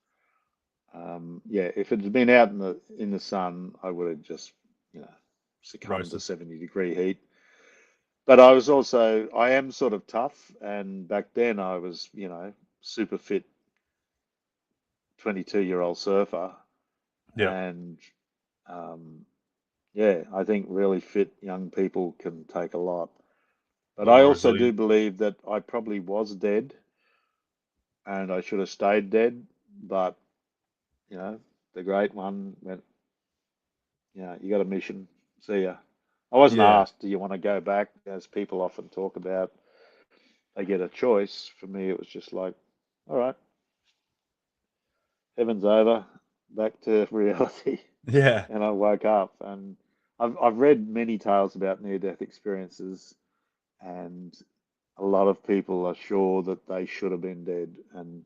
yeah, if it had been out in the sun, I would have just you know succumbed to Roasted. 70-degree heat. But I am sort of tough, and back then I was super fit 22-year-old surfer, Yeah. and um, yeah, I think really fit young people can take a lot. But Lot I more also do resilient. believe that I probably was dead, and I should have stayed dead. But the great one went. You got a mission. See ya. I wasn't Yeah. asked, do you want to go back? As people often talk about, they get a choice. For me, it was just like, all right, heaven's over, back to reality. Yeah. And I woke up, and I've read many tales about near-death experiences, and a lot of people are sure that they should have been dead. And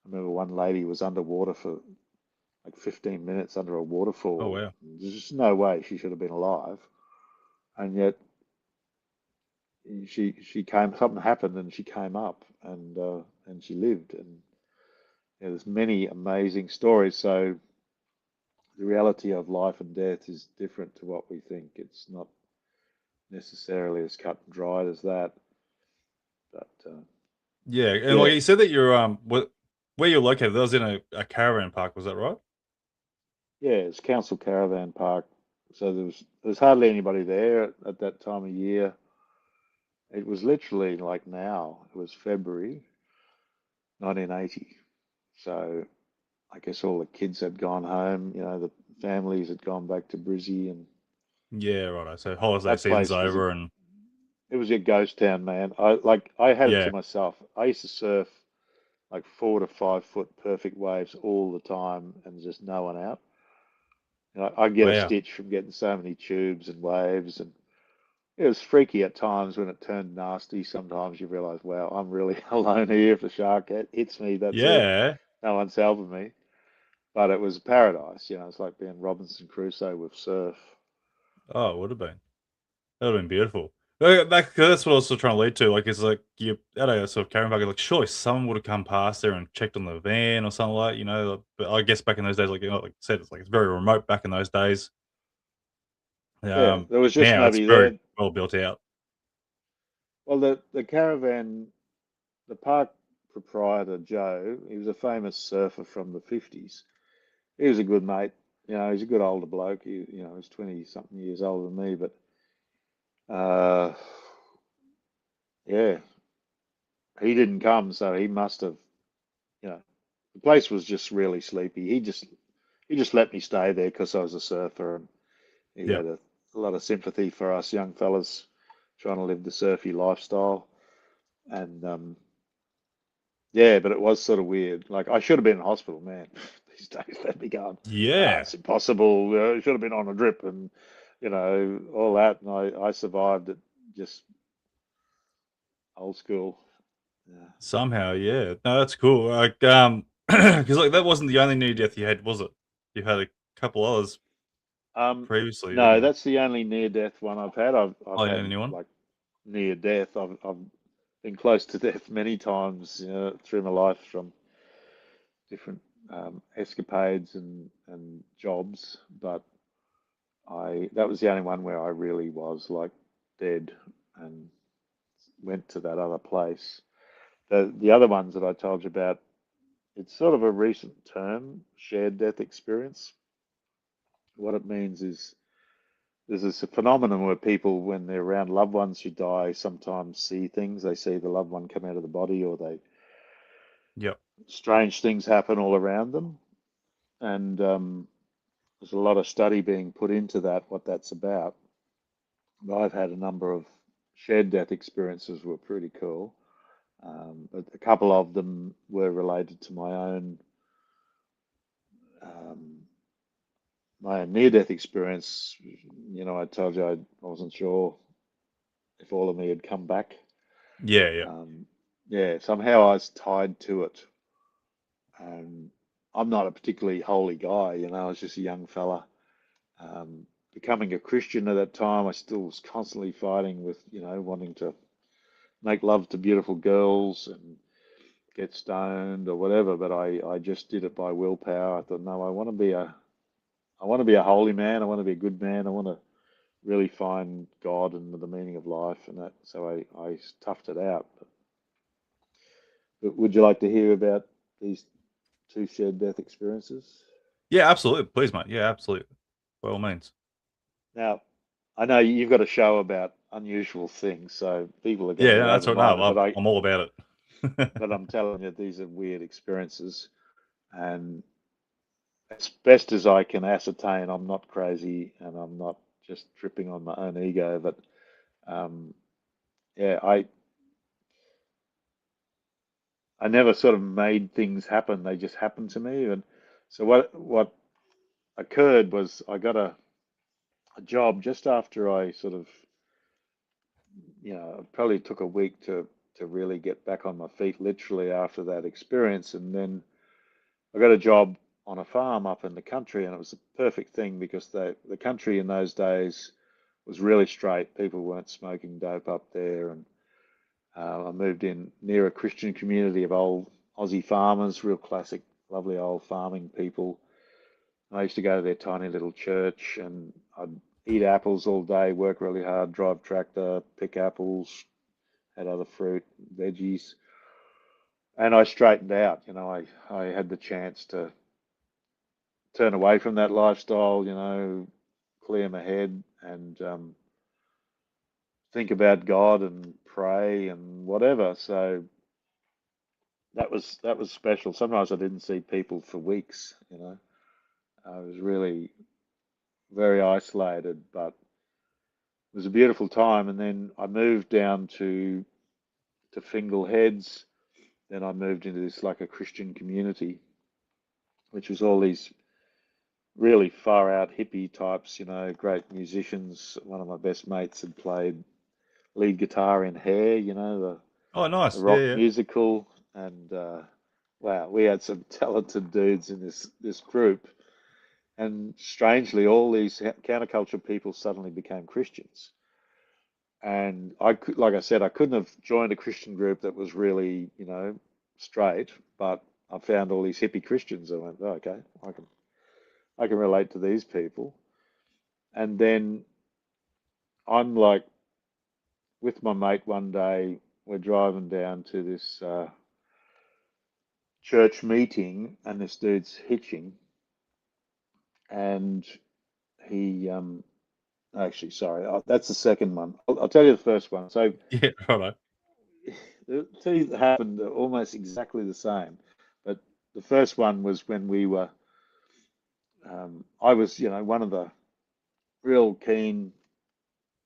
I remember one lady was underwater for like 15 minutes under a Oh waterfall. wow. There's just no way she should have been alive. And yet she came, something happened and she came up, and she lived. And there's many amazing stories. So the reality of life and death is different to what we think. It's not necessarily as cut and dried as that. But Yeah, and like yeah, you said that you're where you're located, that was in a caravan park, was that right? yeah, it's council caravan park. So there's hardly anybody there at that time of year. It was literally like now. It was February 1980. So I guess all the kids had gone home. The families had gone back to Brizzy, and Yeah, right. So holiday that season's place over and it was a ghost town, man. I had it to yeah. myself. I used to surf like 4 to 5 foot perfect waves all the time, and just no one out. I'd get a Wow. stitch from getting so many tubes and waves, and it was freaky at times when it turned nasty. Sometimes you realize, wow, I'm really alone here. If the shark hits me, that's it. Yeah. No one's helping me. But it was paradise. It's like being Robinson Crusoe with surf. Oh, it would have been. That would have been beautiful. That's what I was still trying to lead to. Like, it's like you at a sort of caravan park, like surely someone would have come past there and checked on the van or something like, But I guess back in those days, like you said, it's like it's very remote back in those days. Yeah, there was just Now it's nobody very there. well built out. Well, the caravan, the park proprietor, Joe, he was a famous surfer from the 50s. He was a good mate. He's a good older bloke. He's 20 something years older than me, but uh, yeah, he didn't come, so he must have, you know, the place was just really sleepy. He just let me stay there because I was a surfer, and he Yeah. had a lot of sympathy for us young fellas trying to live the surfy lifestyle. And yeah, but it was sort of weird. Like I should have been in hospital, man. These days, let me go. Yeah. It's impossible. I should have been on a drip, and all that. And I survived it, just old school. Yeah. Somehow, yeah. No, that's cool. Like, because like that wasn't the only near death you had, was it? You had a couple others Um, previously, didn't no, you? that's the only near death one I've had. I've Oh, you had had anyone? like near death. I've been close to death many times, through my life, from different escapades and jobs. But that was the only one where I really was like dead and went to that other place. The other ones that I told you about, it's sort of a recent term, shared death experience. What it means is there's this phenomenon where people, when they're around loved ones who die, sometimes see things. They see the loved one come out of the body, or Yep. strange things happen all around them. And there's a lot of study being put into that, what that's about. I've had a number of shared death experiences were pretty cool. But a couple of them were related to um, my own near-death experience. I told you I wasn't sure if all of me had come back. Yeah, yeah. Yeah, somehow I was tied to it. Um, I'm not a particularly holy guy, I was just a young fella. Becoming a Christian at that time, I still was constantly fighting with, wanting to make love to beautiful girls and get stoned or whatever, but I just did it by willpower. I thought, no, I want to be a holy man. I want to be a good man. I want to really find God and the meaning of life and that. So I toughed it out. But would you like to hear about these two shared death experiences? Yeah, absolutely. Please, mate. Yeah, absolutely. By all means. Now, I know you've got a show about unusual things, so people are going to Yeah, get no, that's right. No, open-minded, but I'm all about it. I'm telling you, these are weird experiences. And as best as I can ascertain, I'm not crazy and I'm not just tripping on my own ego. But um, yeah, I never sort of made things happen; they just happened to me. And so what occurred was I got a job just after I sort of, it probably took a week to really get back on my feet, literally after that experience. And then I got a job on a farm up in the country, and it was the perfect thing because the country in those days was really straight. People weren't smoking dope up there, and I moved in near a Christian community of old Aussie farmers, real classic, lovely old farming people. I used to go to their tiny little church, and I'd eat apples all day, work really hard, drive tractor, pick apples, had other fruit, veggies, and I straightened out. I had the chance to turn away from that lifestyle, clear my head and think about God and pray and whatever. So that was special. Sometimes I didn't see people for weeks. I was really very isolated, but it was a beautiful time. And then I moved down to Fingal Heads. Then I moved into this like a Christian community, which was all these really far out hippie types, great musicians. One of my best mates had played lead guitar in Hair, Oh, the nice. Yeah, rock yeah. musical, and wow, we had some talented dudes in this group. And strangely, all these counterculture people suddenly became Christians. And like I said, I couldn't have joined a Christian group that was really, straight, but I found all these hippie Christians. I went, oh, okay, I can relate to these people. And then I'm like with my mate one day, we're driving down to this church meeting, and this dude's hitching, and he actually, sorry, that's the second one. I'll tell you the first one. So Yeah, righto. the two that happened are almost exactly the same, but the first one was when we were. I was, one of the real keen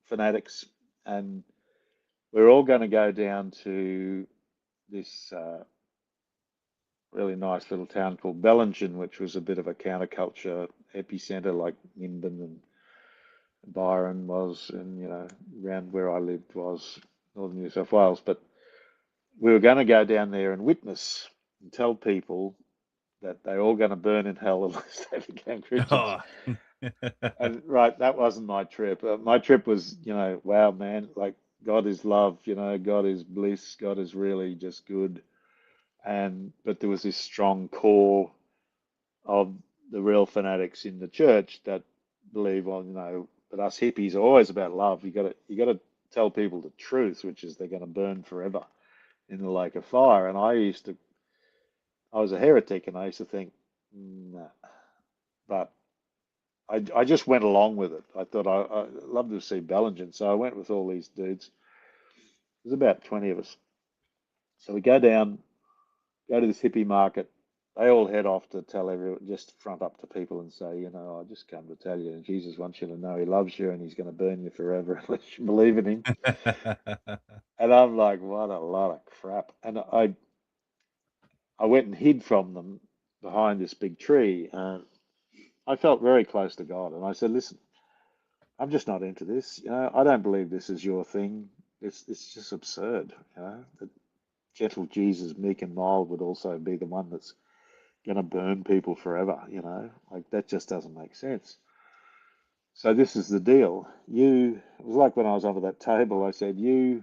fanatics, and we are all going to go down to this really nice little town called Bellingen, which was a bit of a counterculture epicenter, like Nimbin and Byron was, and around where I lived was northern New South Wales. But we were going to go down there and witness and tell people that they're all going to burn in hell unless they became Christians. Oh. And right, that wasn't my trip. My trip was, wow, man, like God is love, God is bliss, God is really just good. But there was this strong core of the real fanatics in the church that believe, well, but us hippies are always about love. You got to tell people the truth, which is they're going to burn forever in the lake of fire. And I was a heretic, and I used to think, nah. But I just went along with it. I thought I love to see Bellingen, so I went with all these dudes. There's about 20 of us. So we go to this hippie market. They all head off to tell everyone, just front up to people and say, I just come to tell you, and Jesus wants you to know he loves you and he's going to burn you forever unless you believe in him. And I'm like, what a lot of crap. And I went and hid from them behind this big tree. And I felt very close to God. And I said, listen, I'm just not into this. I don't believe this is your thing. It's just absurd. That gentle Jesus, meek and mild, would also be the one that's going to burn people forever. Like that just doesn't make sense. So this is the deal. It was like when I was over that table. I said, you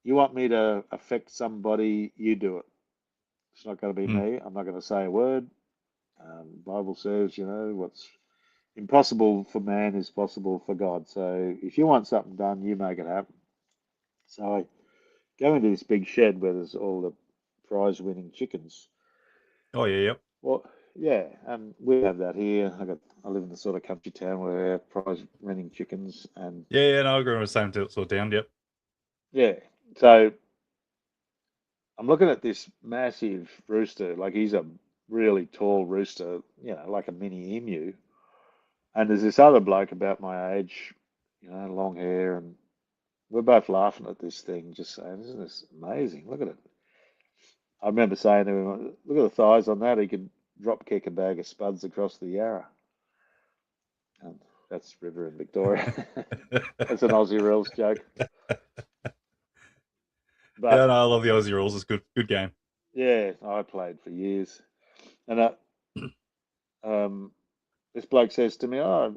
want me to affect somebody, you do it. It's not going to be Mm. me. I'm not going to say a word. Bible says, what's impossible for man is possible for God. So if you want something done, you make it happen. So I go into this big shed where there's all the prize-winning chickens. Oh, yeah, yep. Well, yeah, and we have that here. I live in the sort of country town where we have prize-winning chickens, and Yeah, yeah, no, I agree with the same sort of down, yep. yeah. So I'm looking at this massive rooster, like he's a really tall rooster, like a mini emu. And there's this other bloke about my age, long hair, and we're both laughing at this thing, just saying, "Isn't this amazing? Look at it." I remember saying to him, "Look at the thighs on that. He could drop kick a bag of spuds across the Yarra." And that's River in Victoria. That's an Aussie rules joke. Yeah, But no, I love the Aussie rules. It's good game. yeah, I played for years. And um, this bloke says to me, "Oh,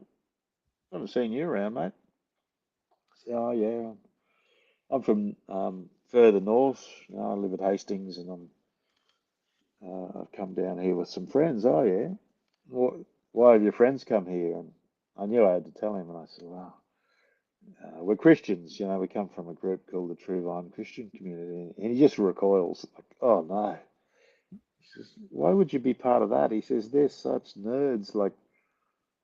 I haven't seen you around, mate." I say, "Oh, yeah, I'm from further north. I live at Hastings, and I've come down here with some friends." "Oh, yeah. Why have your friends come here?" And I knew I had to tell him, and I said, "Well, we're Christians. We come from a group called the True Vine Christian Community." And he just recoils, like, "Oh, no." He says, "Why would you be part of that?" He says, "They're such nerds. Like,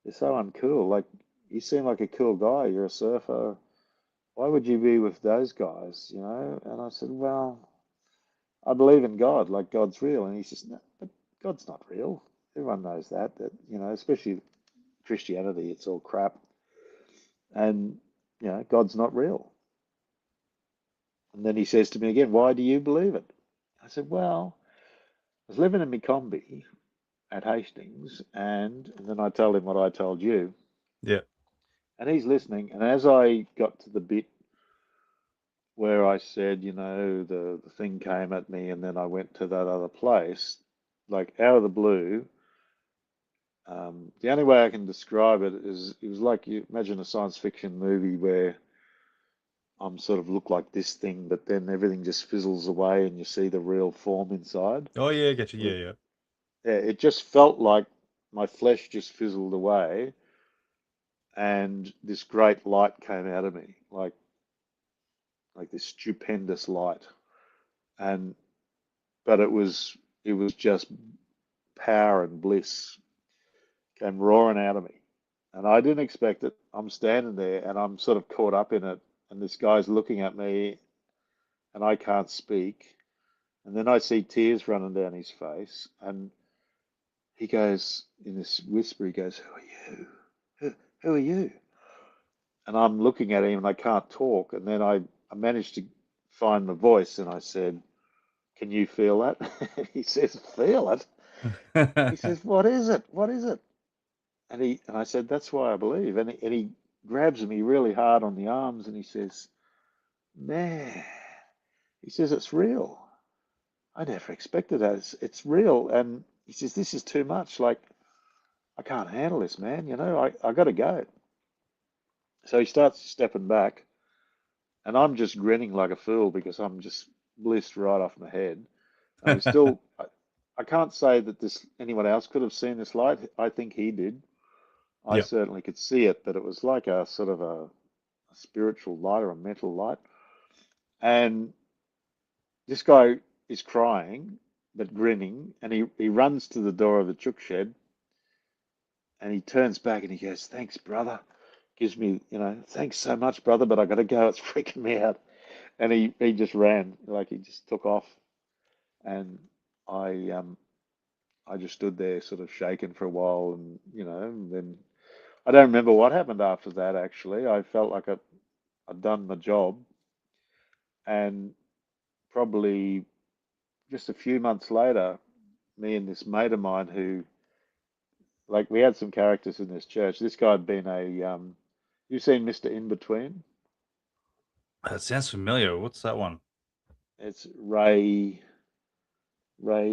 they're so uncool. Like, you seem like a cool guy. You're a surfer. Why would you be with those guys?" And I said, "Well, I believe in God, like God's real." And he says, "No, but God's not real. Everyone knows that, especially Christianity, it's all crap. And, God's not real." And then he says to me again, "Why do you believe it?" I said, "Well, I was living in my combi at Hastings, and then I told him what I told you, Yeah. and he's listening. And as I got to the bit where I said, the thing came at me, and then I went to that other place, like out of the blue. The only way I can describe it is it was like you imagine a science fiction movie where I'm sort of look like this thing, but then everything just fizzles away and you see the real form inside. Oh yeah, get you. Well, Yeah, yeah. yeah, it just felt like my flesh just fizzled away, and this great light came out of me, like this stupendous light, and but it was just power and bliss came roaring out of me. And I didn't expect it. I'm standing there and I'm sort of caught up in it. And this guy's looking at me and I can't speak. And then I see tears running down his face. And he goes, in this whisper, he goes, "Who are you? Who are you?" And I'm looking at him and I can't talk. And then I managed to find my voice and I said, "Can you feel that?" He says, "Feel it?" He says, "What is it? What is it?" And I said, "That's why I believe." And he grabs me really hard on the arms and he says, "Man," he says, "it's real. I never expected that. It's real." And he says, "This is too much. Like, I can't handle this, man. I got to go." So he starts stepping back and I'm just grinning like a fool because I'm just blissed right off my head. And I can't say that anyone else could have seen this light. I think he did. I Yeah. certainly could see it, but it was like a sort of a spiritual light or a mental light. And this guy is crying, but grinning, and he runs to the door of the chook shed and he turns back and he goes, "Thanks, brother." Gives me, "Thanks so much, brother, but I got to go. It's freaking me out." And he just ran, like he just took off. And I just stood there sort of shaken for a while, and then I don't remember what happened after that, actually. I felt like I'd done my job, and probably just a few months later, me and this mate of mine who, like, we had some characters in this church. This guy had been you've seen Mr. In Between? That sounds familiar. What's that one? It's Ray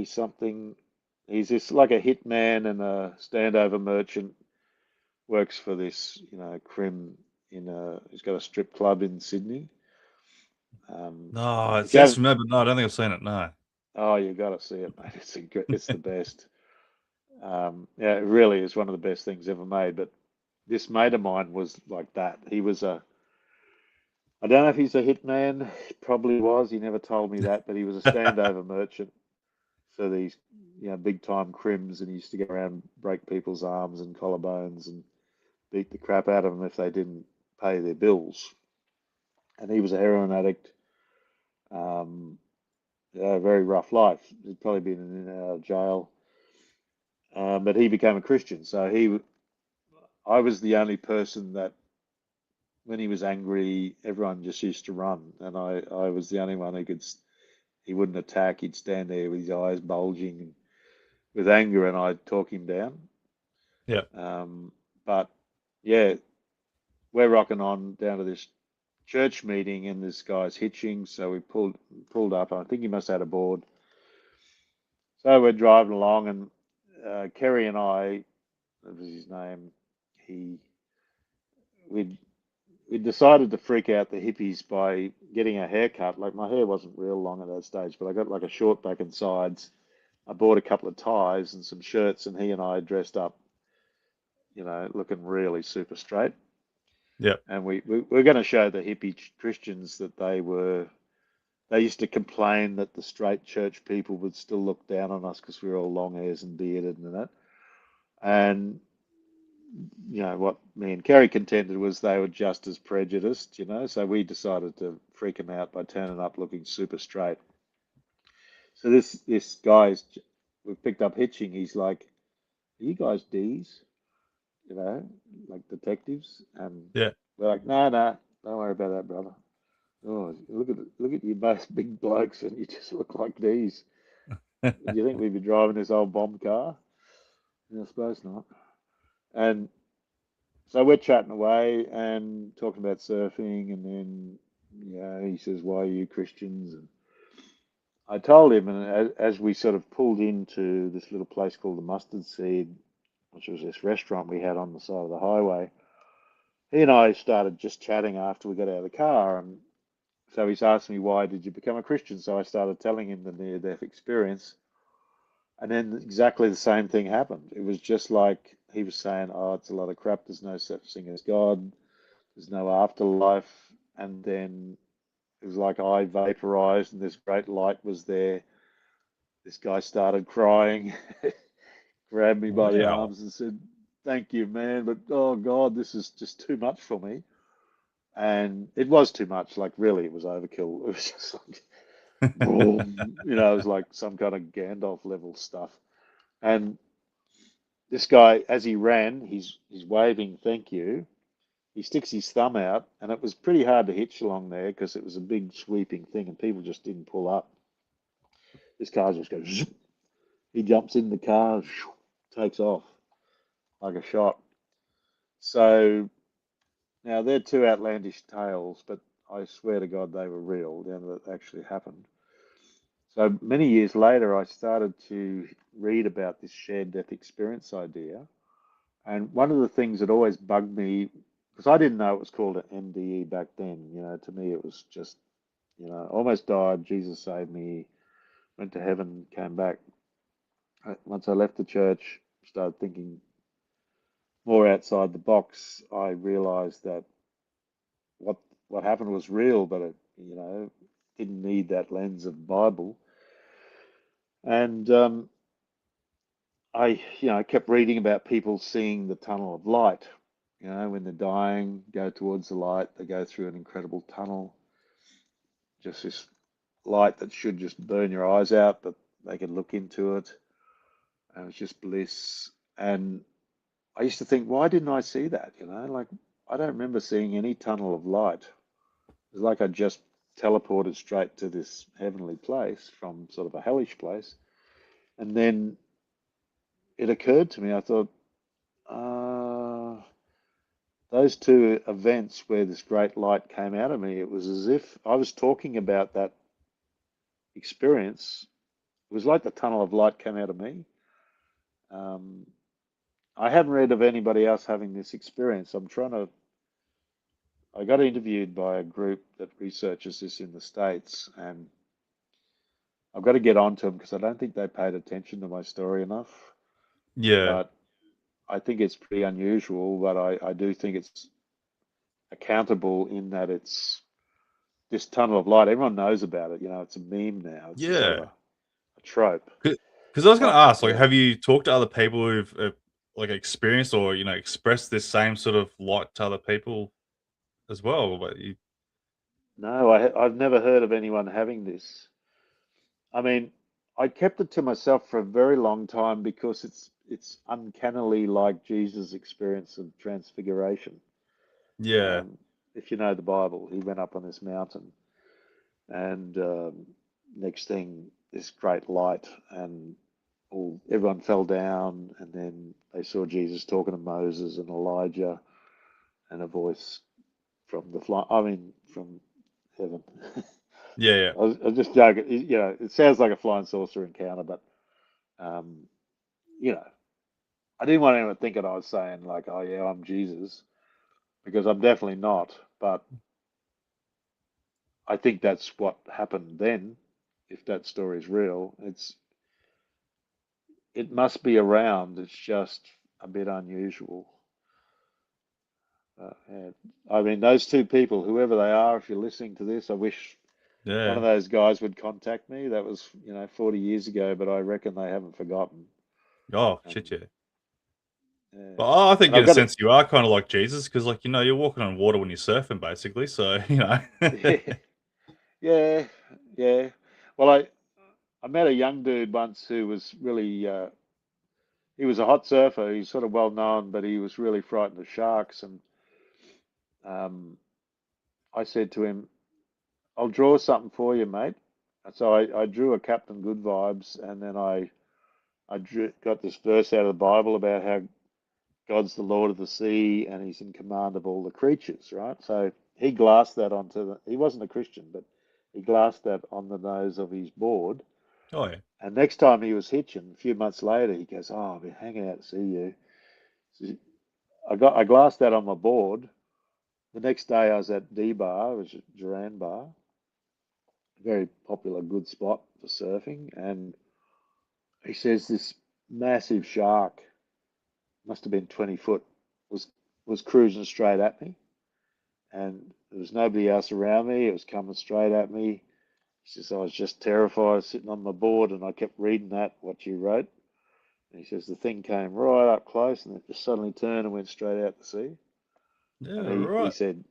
something. He's this like a hitman and a standover merchant, works for this, crim he's got a strip club in Sydney. No, it If you sounds have, familiar, but no, I don't think I've seen it. No. oh, you got to see it, mate. It's the best. Yeah, it really is one of the best things ever made. But this mate of mine was like that. I don't know if he's a hitman. He probably was. He never told me that, but he was a standover merchant for these, big time crims, and he used to go around and break people's arms and collarbones and beat the crap out of them if they didn't pay their bills. And he was a heroin addict. Um, yeah, very rough life. He'd probably been in and out of jail. but he became a Christian. So I was the only person that, when he was angry, everyone just used to run, and I was the only one who could. He wouldn't attack. He'd stand there with his eyes bulging with anger, and I'd talk him down. Yeah. But yeah, we're rocking on down to this church meeting, and this guy's hitching. So we pulled up. I think he must have had a board. So we're driving along, and Kerry and I, that was his name, he we we decided to freak out the hippies by getting a haircut. Like, my hair wasn't real long at that stage, but I got like a short back and sides. I bought a couple of ties and some shirts, and he and I dressed up, looking really super straight. Yeah. And we're going to show the hippie Christians that they used to complain that the straight church people would still look down on us because we were all long hairs and bearded and that. And what me and Kerry contended was they were just as prejudiced, so we decided to freak them out by turning up looking super straight. So this guy's, we've picked up hitching. He's like, "Are you guys D's? Like detectives?" And Yeah. we're like, "No, no, don't worry about that, brother. Oh, look at you both big blokes, and you just look like D's. Do you think we'd be driving this old bomb car? I suppose not." And so we're chatting away and talking about surfing, and then he says, "Why are you Christians?" And I told him, and as we sort of pulled into this little place called the Mustard Seed, which was this restaurant we had on the side of the highway, he and I started just chatting after we got out of the car, and so he's asked me, "Why did you become a Christian?" So I started telling him the near-death experience, and then exactly the same thing happened. It was just like he was saying, "Oh, it's a lot of crap. There's no such thing as God. There's no afterlife." And then it was like I vaporized and this great light was there. This guy started crying, grabbed me by the Wow. arms and said, "Thank you, man, but oh God, this is just too much for me." And it was too much. Like, really, it was overkill. It was just like, boom, it was like some kind of Gandalf level stuff. And this guy, as he ran, he's waving, "Thank you." He sticks his thumb out, and it was pretty hard to hitch along there because it was a big sweeping thing, and people just didn't pull up. This car just goes. Zoop. He jumps in the car, takes off like a shot. So now they're two outlandish tales, but I swear to God they were real. That actually happened. So many years later, I started to read about this shared death experience idea. And one of the things that always bugged me, because I didn't know it was called an MDE back then, to me it was just, almost died, Jesus saved me, went to heaven, came back. Once I left the church, started thinking more outside the box, I realized that what what happened was real, but it, didn't need that lens of Bible. And I kept reading about people seeing the tunnel of light. When they're dying, go towards the light, they go through an incredible tunnel, just this light that should just burn your eyes out, but they can look into it, and it's just bliss. And I used to think, why didn't I see that? Like, I don't remember seeing any tunnel of light. It's like I just teleported straight to this heavenly place from sort of a hellish place. And then it occurred to me, I thought, uh, those two events where this great light came out of me, it was as if I was talking about that experience. It was like the tunnel of light came out of me. Um, I haven't read of anybody else having this experience. I got interviewed by a group that researches this in the States, and I've got to get on to them because I don't think they paid attention to my story enough. Yeah. But I think it's pretty unusual, but I do think it's accountable in that it's this tunnel of light. Everyone knows about it. It's a meme now. It's a sort of Yeah. a trope. Because I was going to But ask, like, yeah, have you talked to other people who've like experienced or expressed this same sort of light to other people as well? But no, I've never heard of anyone having this. I mean, I kept it to myself for a very long time because it's uncannily like Jesus' experience of transfiguration. Yeah. If you know the Bible, he went up on this mountain, and next thing, this great light, and everyone fell down, and then they saw Jesus talking to Moses and Elijah, and a voice from from heaven. Yeah. Yeah. I was just joking. It sounds like a flying saucer encounter, but um, you know, I didn't want anyone to think that I was saying like, "Oh yeah, I'm Jesus," because I'm definitely not. But I think that's what happened then. If that story is real, it must be around. It's just a bit unusual. Yeah. I mean, those two people, whoever they are, if you're listening to this, I wish one of Yeah. those guys would contact me. That was, 40 years ago, but I reckon they haven't forgotten. Oh And shit, yeah. yeah, But I think and in I've a got sense you are kind of like Jesus because, like, you're walking on water when you're surfing, basically. So it. Yeah, yeah. Well, I met a young dude once who was really he was a hot surfer. He's sort of well known, but he was really frightened of sharks. And um, I said to him, "I'll draw something for you, mate." And so I drew a Captain Good Vibes, and then got this verse out of the Bible about how God's the Lord of the sea and He's in command of all the creatures, right? So he glassed that he wasn't a Christian, but he glassed that on the nose of his board. oh yeah. And next time he was hitching, a few months later, he goes, "Oh, I've been hanging out to see you." So I glassed that on my board. The next day I was at D Bar, which is Duran Bar, very popular, good spot for surfing. And he says this massive shark, must have been 20 foot, was was cruising straight at me. And there was nobody else around me. It was coming straight at me. He says, I was just terrified sitting on my board and I kept reading what you wrote. And he says, the thing came right up close and it just suddenly turned and went straight out to sea. Yeah. And he Right. said,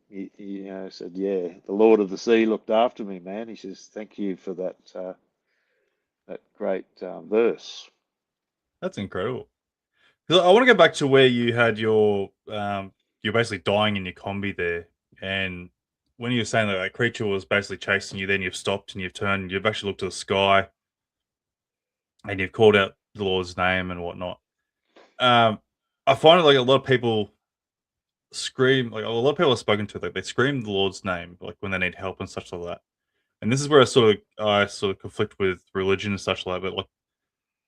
said, yeah, the Lord of the Sea looked after me, man. He says, thank you for that great verse. That's incredible. 'Cause I want to go back to where you had you're basically dying in your combi there, and when you were saying that creature was basically chasing you, then you've stopped and you've turned, and you've actually looked to the sky, and you've called out the Lord's name and whatnot. Um, I find it like a lot of people scream, like a lot of people I've spoken to, like they scream the Lord's name, like when they need help and such like that. And this is where I sort of conflict with religion and such like that. But like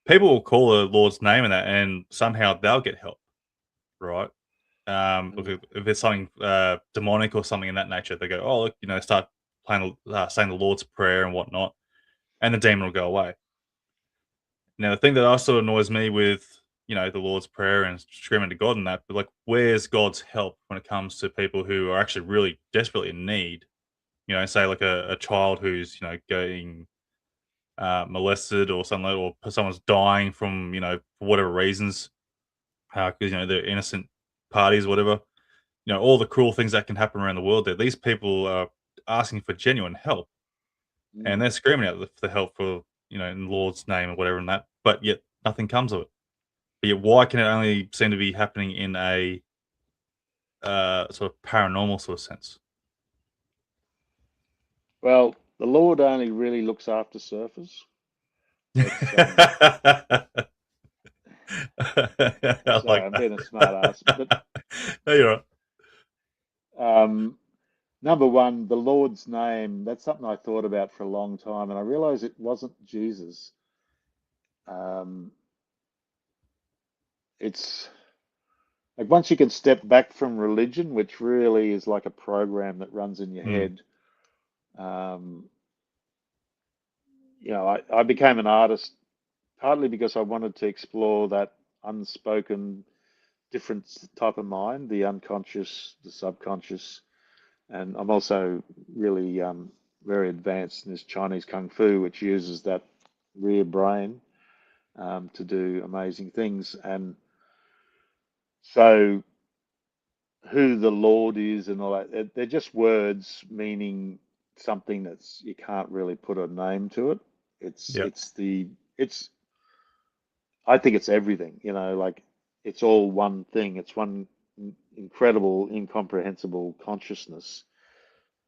people will call the Lord's name and that, and somehow they'll get help, right? Look, Mm, if there's something demonic or something in that nature, they go, "Oh, look, start playing, saying the Lord's Prayer and whatnot," and the demon will go away. Now, the thing that also annoys me with the Lord's Prayer and screaming to God and that, but like, where's God's help when it comes to people who are actually really desperately in need? Say like a child who's getting molested or something, or someone's dying from for whatever reasons, because they're innocent parties, whatever. All the cruel things that can happen around the world there. These people are asking for genuine help, and mm. they're screaming out for the help for, in the Lord's name or whatever and that, but yet nothing comes of it. But yet why can it only seem to be happening in a sort of paranormal sort of sense? Well, the Lord only really looks after surfers. It's I sorry, like I'm being a smart that. ass, but No, you're right. um, number one, the Lord's name, that's something I thought about for a long time, and I realized it wasn't Jesus. Um, it's like once you can step back from religion, which really is like a program that runs in your Mm, head. Um, I became an artist partly because I wanted to explore that unspoken, different type of mind, the unconscious, the subconscious. And I'm also really very advanced in this Chinese Kung Fu, which uses that rear brain to do amazing things. And so, who the Lord is and all that, they're just words meaning something that's you can't really put a name to it. It's yeah. it's the it's, I think it's everything, like it's all one thing. It's one incredible, incomprehensible consciousness.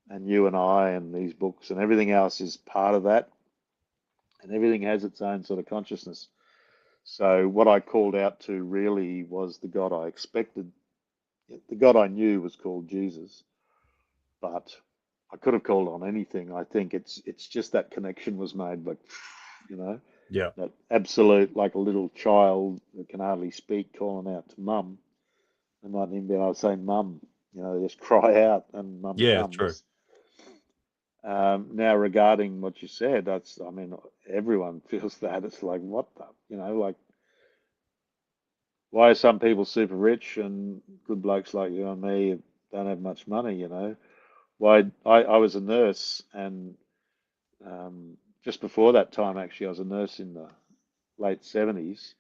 And you and I and these books and everything else is part of that. And everything has its own sort of consciousness. So what I called out to really was the God I expected. The God I knew was called Jesus, but I could have called on anything. I think it's just that connection was made, but you know, Yeah. that absolute, like a little child that can hardly speak, calling out to mum. They might even be able to say mum, they just cry out and mum Yeah, true. comes. Now, regarding what you said, I mean, everyone feels that. It's like, what the, like, why are some people super rich and good blokes like you and me don't have much money? Why, I was a nurse, and just before that time, actually, I was a nurse in the late 70s,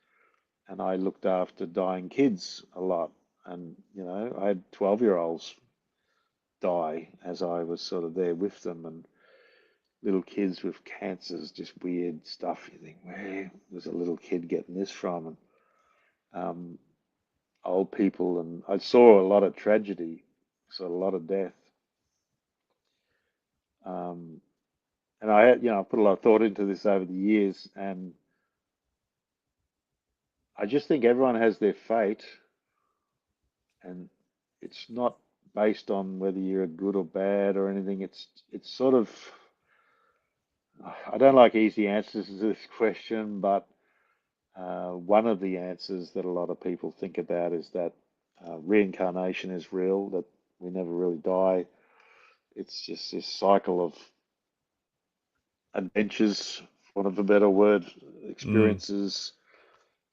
and I looked after dying kids a lot. And, I had 12-year-olds die as I was sort of there with them, and little kids with cancers, just weird stuff. You think, where was a little kid getting this from? And um, old people, and I saw a lot of tragedy, saw a lot of death. Um, and I had, I put a lot of thought into this over the years, and I just think everyone has their fate, and it's not based on whether you're good or bad or anything. It's sort of, I don't like easy answers to this question, but one of the answers that a lot of people think about is that reincarnation is real, that we never really die. It's just this cycle of adventures, for want of a better word, Mm. experiences,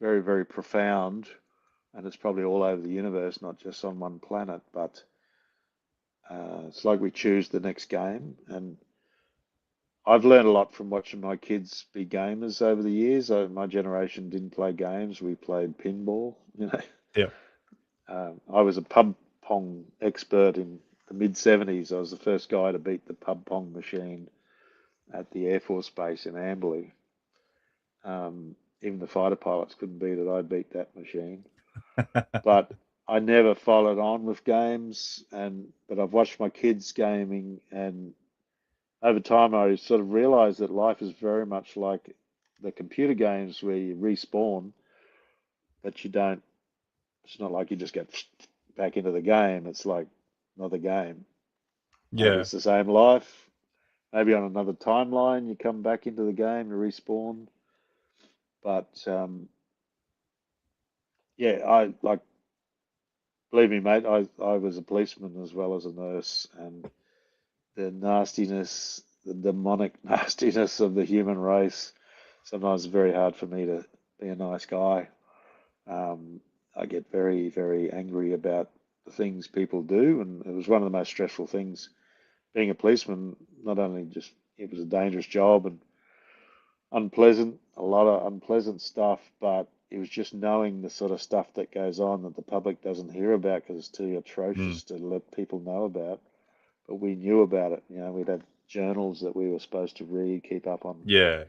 very, very profound. And it's probably all over the universe, not just on one planet. But it's like we choose the next game. And I've learned a lot from watching my kids be gamers over the years. My generation didn't play games; we played pinball. Yeah. I was a pub pong expert in the mid '70s. I was the first guy to beat the pub pong machine at the Air Force Base in Amberley. Even the fighter pilots couldn't beat it. I beat that machine. But I never followed on with games, but I've watched my kids gaming, and over time I sort of realized that life is very much like the computer games where you respawn, but you don't. It's not like you just get back into the game. It's like another game. Maybe Yeah. it's the same life. Maybe on another timeline you come back into the game, you respawn. But yeah, I like, believe me, mate. I was a policeman as well as a nurse, and the nastiness, the demonic nastiness of the human race. Sometimes it's very hard for me to be a nice guy. Um, I get very, very angry about the things people do, and it was one of the most stressful things being a policeman. Not only just it was a dangerous job and unpleasant, a lot of unpleasant stuff, but it was just knowing the sort of stuff that goes on that the public doesn't hear about because it's too Mm. atrocious to let people know about. But we knew about it. We'd have journals that we were supposed to read, keep up on, Yeah.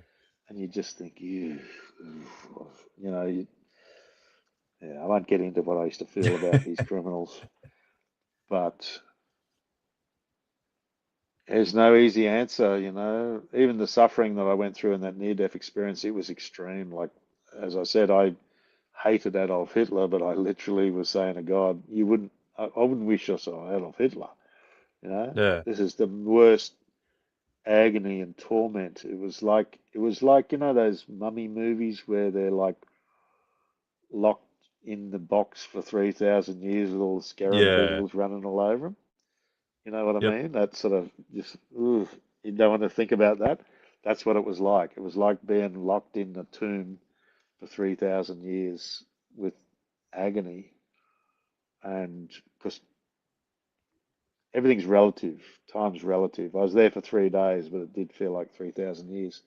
and you just think, you know, you, yeah, I won't get into what I used to feel about these criminals, but there's no easy answer. Even the suffering that I went through in that near-death experience, it was extreme. Like, as I said, I hated Adolf Hitler, but I literally was saying to God, I wouldn't wish I saw Adolf Hitler. Yeah. This is the worst agony and torment. It was like those mummy movies where they're like locked in the box for 3,000 years with all the scarab Yeah. beetles running all over them. You know what I Yep. mean? That sort of just, ooh, you don't want to think about that. That's what it was like. It was like being locked in a tomb for 3,000 years with agony. And because everything's relative, time's relative. I was there for 3 days, but it did feel like 3,000 years.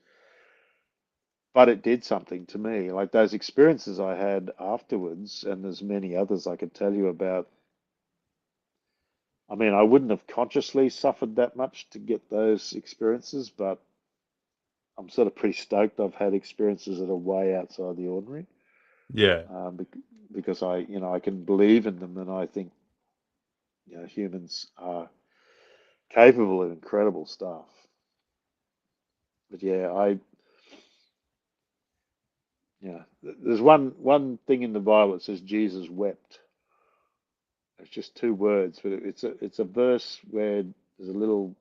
But it did something to me. Like those experiences I had afterwards, and there's many others I could tell you about. I mean, I wouldn't have consciously suffered that much to get those experiences, but I'm sort of pretty stoked I've had experiences that are way outside the ordinary, Yeah. because I can believe in them, and I think humans are capable of incredible stuff. But there's one thing in the Bible that says Jesus wept. It's just two words, but it's a verse where there's a little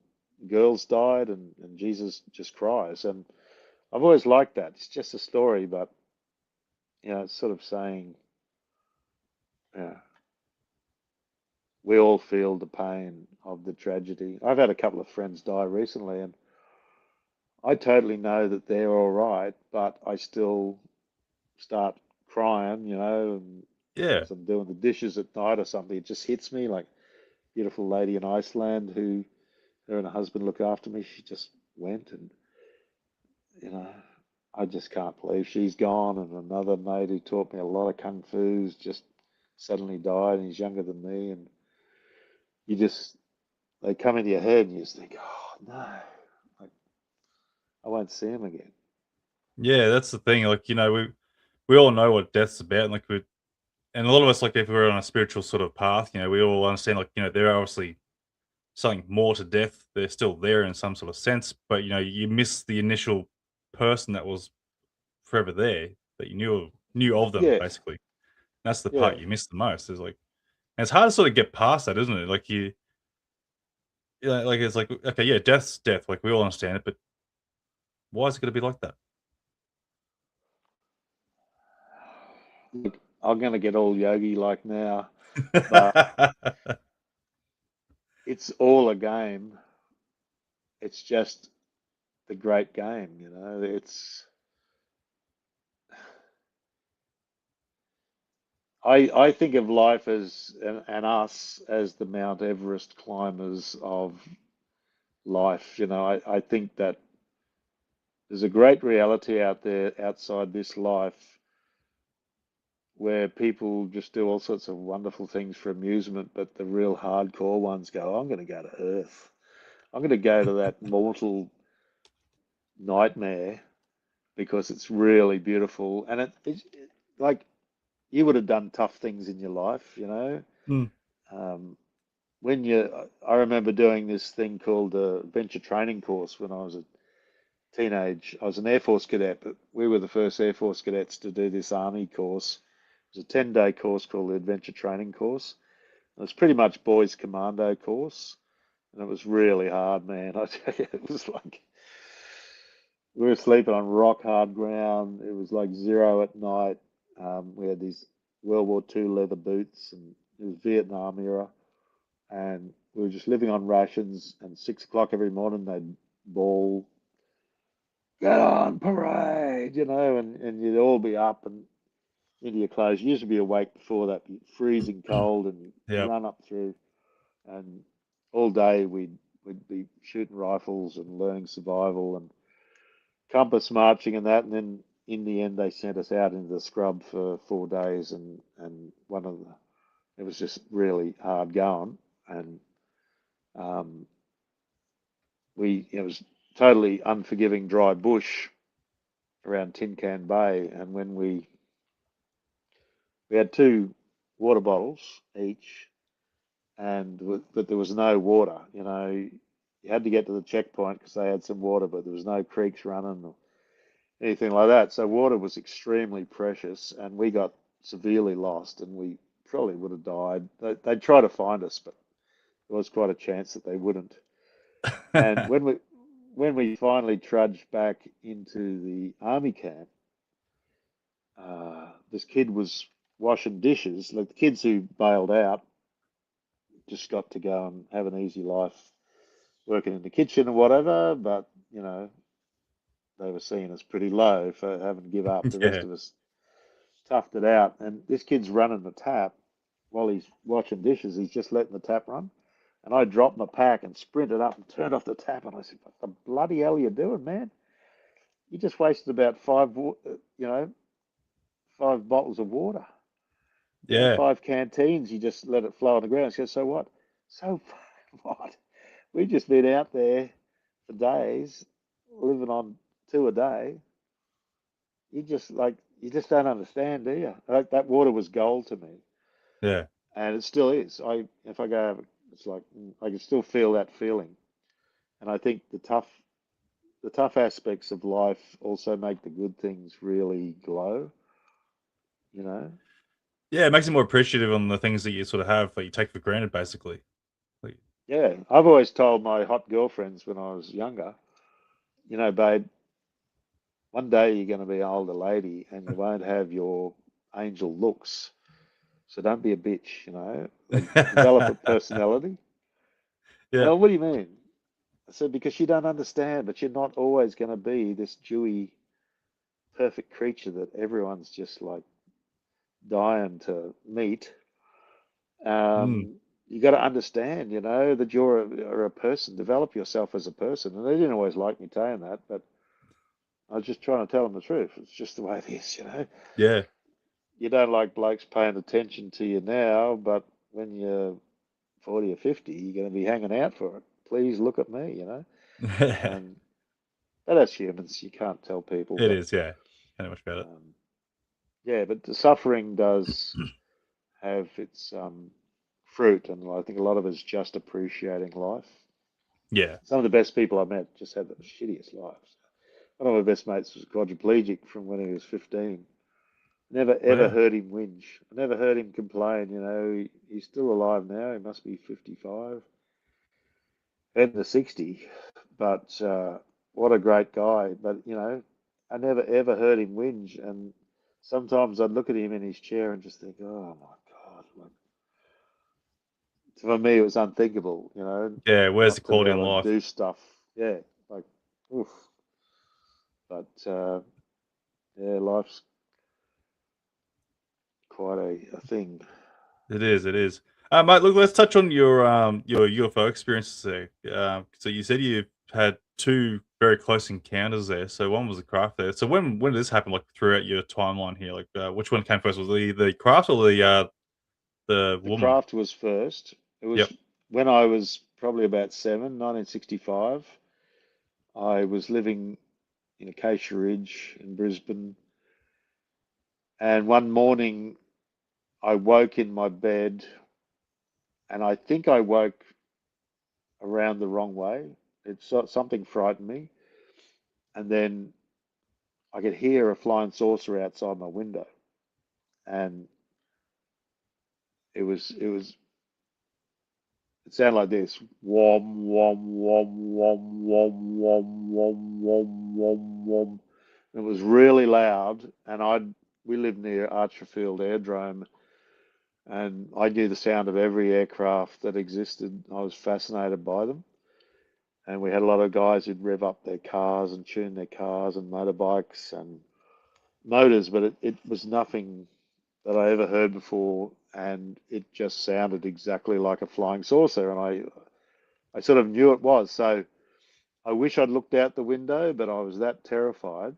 girl's died, and Jesus just cries, and I've always liked that. It's just a story, but it's sort of saying, yeah, we all feel the pain of the tragedy. I've had a couple of friends die recently, and I totally know that they're all right, but I still start crying, and Yeah. as I'm doing the dishes at night or something, it just hits me like a beautiful lady in Iceland who her and her husband look after me. She just went, and you know, I just can't believe she's gone. And another mate who taught me a lot of kung fu's just suddenly died, and he's younger than me. And you just they come into your head, and you just think, oh no, like I won't see him again. Yeah, that's the thing. Like, we all know what death's about, and and a lot of us, like, if we're on a spiritual sort of path, we all understand, like, there are obviously something more to death. They're still there in some sort of sense, but you miss the initial person that was forever there, that you knew of them, Yeah, basically. That's the yeah. part you miss the most. Is like, and it's hard to sort of get past that, isn't it? Like yeah, like it's like, okay, yeah, death's death. Like, we all understand it, but why is it going to be like that? Look, I'm gonna get all yogi like now, but it's all a game. It's just the great game. I think of life as and us as the Mount Everest climbers of life. I think that there's a great reality out there outside this life where people just do all sorts of wonderful things for amusement, but the real hardcore ones go, I'm going to go to Earth. I'm going to go to that mortal nightmare because it's really beautiful. And it's like you would have done tough things in your life. Hmm. Um, I remember doing this thing called a adventure training course when I was a teenage. I was an Air Force cadet, but we were the first Air Force cadets to do this Army course. It was a 10-day course called the Adventure Training Course. It was pretty much boys' commando course, and it was really hard, man. I tell you, it was like we were sleeping on rock hard ground. It was like 0 at night. We had these World War II leather boots, and it was Vietnam era, and we were just living on rations. And 6 o'clock every morning, they'd bawl, "Get on parade," and you'd all be up and into your clothes. You used to be awake before that, freezing cold, and Yeah. run up through, and all day we'd be shooting rifles and learning survival and compass marching and that, and then in the end they sent us out into the scrub for 4 days, and it was just really hard going, and um, we it was totally unforgiving dry bush around Tin Can Bay, and when we had two water bottles each, but there was no water. You had to get to the checkpoint because they had some water, but there was no creeks running or anything like that. So water was extremely precious, and we got severely lost, and we probably would have died. They'd try to find us, but there was quite a chance that they wouldn't. And when we finally trudged back into the army camp, this kid was washing dishes. Like the kids who bailed out just got to go and have an easy life working in the kitchen or whatever, but they were seen as pretty low for having to give up. The rest Yeah. of us toughed it out, and this kid's running the tap while he's washing dishes. He's just letting the tap run, and I dropped my pack and sprinted up and turned off the tap, and I said, "What the bloody hell are you doing, man? You just wasted about five bottles of water, Yeah. 5 canteens. You just let it flow on the ground." She goes, "So what? So what? We've just been out there for days, living on 2 a day, you just don't understand, do you? Like, that water was gold to me, Yeah. and it still is. If I go, it's like I can still feel that feeling, and I think the tough aspects of life also make the good things really glow, you know? Yeah, it makes you more appreciative on the things that you sort of have that you take for granted, basically. Like, Yeah, I've always told my hot girlfriends when I was younger, babe, one day you're going to be an older lady and you won't have your angel looks. So don't be a bitch, like develop a personality. yeah. Oh, what do you mean? I said, because you don't understand, but you're not always going to be this dewy, perfect creature that everyone's just like dying to meet. Mm. You got to understand, that you're a person. Develop yourself as a person. And they didn't always like me saying that, but I was just trying to tell them the truth. It's just the way it is. Yeah. You don't like blokes paying attention to you now, but when you're 40 or 50, you're going to be hanging out for it. Please look at me. And but as humans, you can't tell people, It but is, yeah. I know much about it. um, yeah, but the suffering does have its fruit, and I think a lot of it's just appreciating life. Yeah. Some of the best people I met just had the shittiest lives. One of my best mates was quadriplegic from when he was 15. Never ever Wow. heard him whinge. I never heard him complain. He's still alive now. He must be 55, and the 60. But what a great guy. But I never ever heard him whinge. And sometimes I'd look at him in his chair and just think, oh my God. Like, for me, it was unthinkable, Yeah, where's the not to be quality in able to life? do stuff. Yeah, like, oof. But yeah, life's quite a thing. It is, it is. Mate, look, let's touch on your UFO experiences there. So you said you had two very close encounters there. So one was the craft there. So when did this happen? Like throughout your timeline here, like which one came first? Was the craft or the The woman? craft was first. It was Yep. when I was probably about 7, 1965. I was living in Acacia Ridge in Brisbane, and one morning I woke in my bed, and I think I woke around the wrong way. Something frightened me, and then I could hear a flying saucer outside my window, and it sounded like this: wom wom wom wom wom wom wom wom wom wom. It was really loud, and we lived near Archerfield Airdrome, and I knew the sound of every aircraft that existed. I was fascinated by them, and we had a lot of guys who'd rev up their cars and tune their cars and motorbikes and motors, but it was nothing that I ever heard before, and it just sounded exactly like a flying saucer, and I sort of knew it was. So I wish I'd looked out the window, but I was that terrified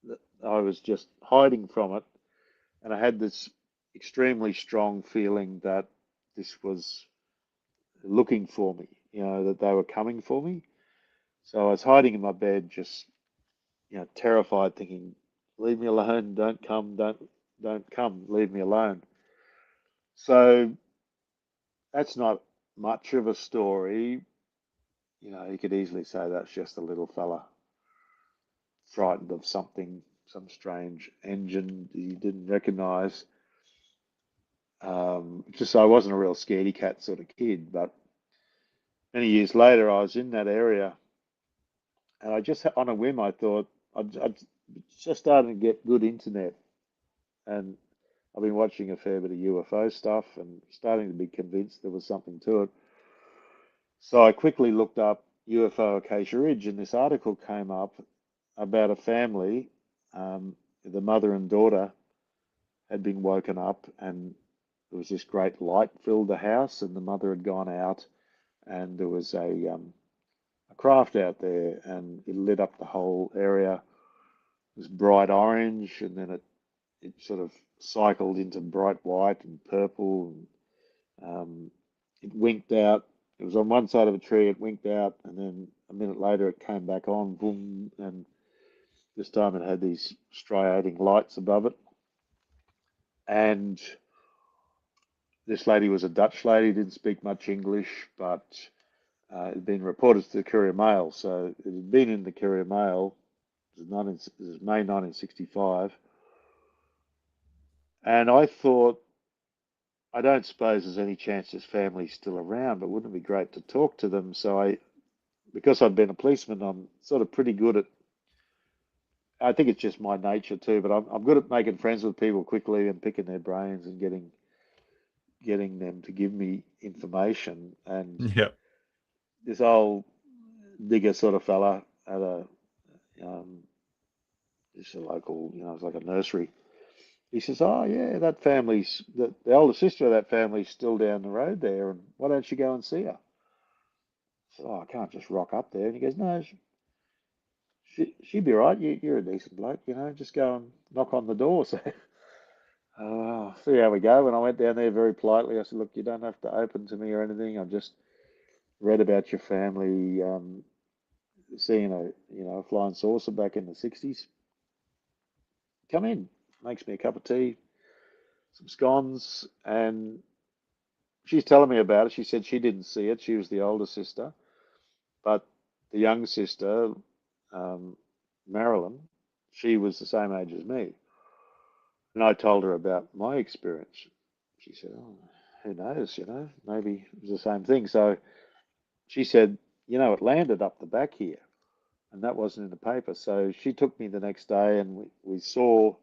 that I was just hiding from it. And I had this extremely strong feeling that this was looking for me, that they were coming for me. So I was hiding in my bed, just, terrified, thinking, leave me alone, don't come, don't come, leave me alone. So that's not much of a story. You could easily say that's just a little fella frightened of something, some strange engine that he didn't recognize. Just I wasn't a real scaredy cat sort of kid, but many years later, I was in that area, and I just on a whim, I thought I'd just starting to get good internet, and I've been watching a fair bit of UFO stuff, and starting to be convinced there was something to it. So I quickly looked up UFO Acacia Ridge, and this article came up about a family. The mother and daughter had been woken up, and there was this great light filled the house, and the mother had gone out, and there was a craft out there, and it lit up the whole area. It was bright orange, and then it sort of cycled into bright white and purple, and it winked out, It was on one side of a tree, it winked out, and then a minute later it came back on, boom, and this time it had these striating lights above it. And this lady was a Dutch lady, didn't speak much English, but it had been reported to the Courier Mail. So it had been in the Courier Mail. It was May 1965. And I thought, I don't suppose there's any chance this family's still around, but wouldn't it be great to talk to them? So because I'd been a policeman, I'm sort of pretty good at, I think it's just my nature too, but I'm good at making friends with people quickly and picking their brains and getting them to give me information. And Yeah. this old digger sort of fella at um, just a local, it's like a nursery. He says, "Oh yeah, that family's the older sister of that family's still down the road there, and why don't you go and see her?" I said, "Oh, I can't just rock up there." And he goes, "No, she'd be right. You're a decent bloke, just go and knock on the door." So, see how we go. And I went down there very politely. I said, "Look, you don't have to open to me or anything. I've just read about your family seeing a flying saucer back in the '60s. Come in." Makes me a cup of tea, some scones, and she's telling me about it. She said she didn't see it. She was the older sister, but the young sister, um, Marilyn, she was the same age as me. And I told her about my experience. She said, "Oh, who knows? Maybe it was the same thing." So she said, "It landed up the back here." And that wasn't in the paper. So she took me the next day, and we saw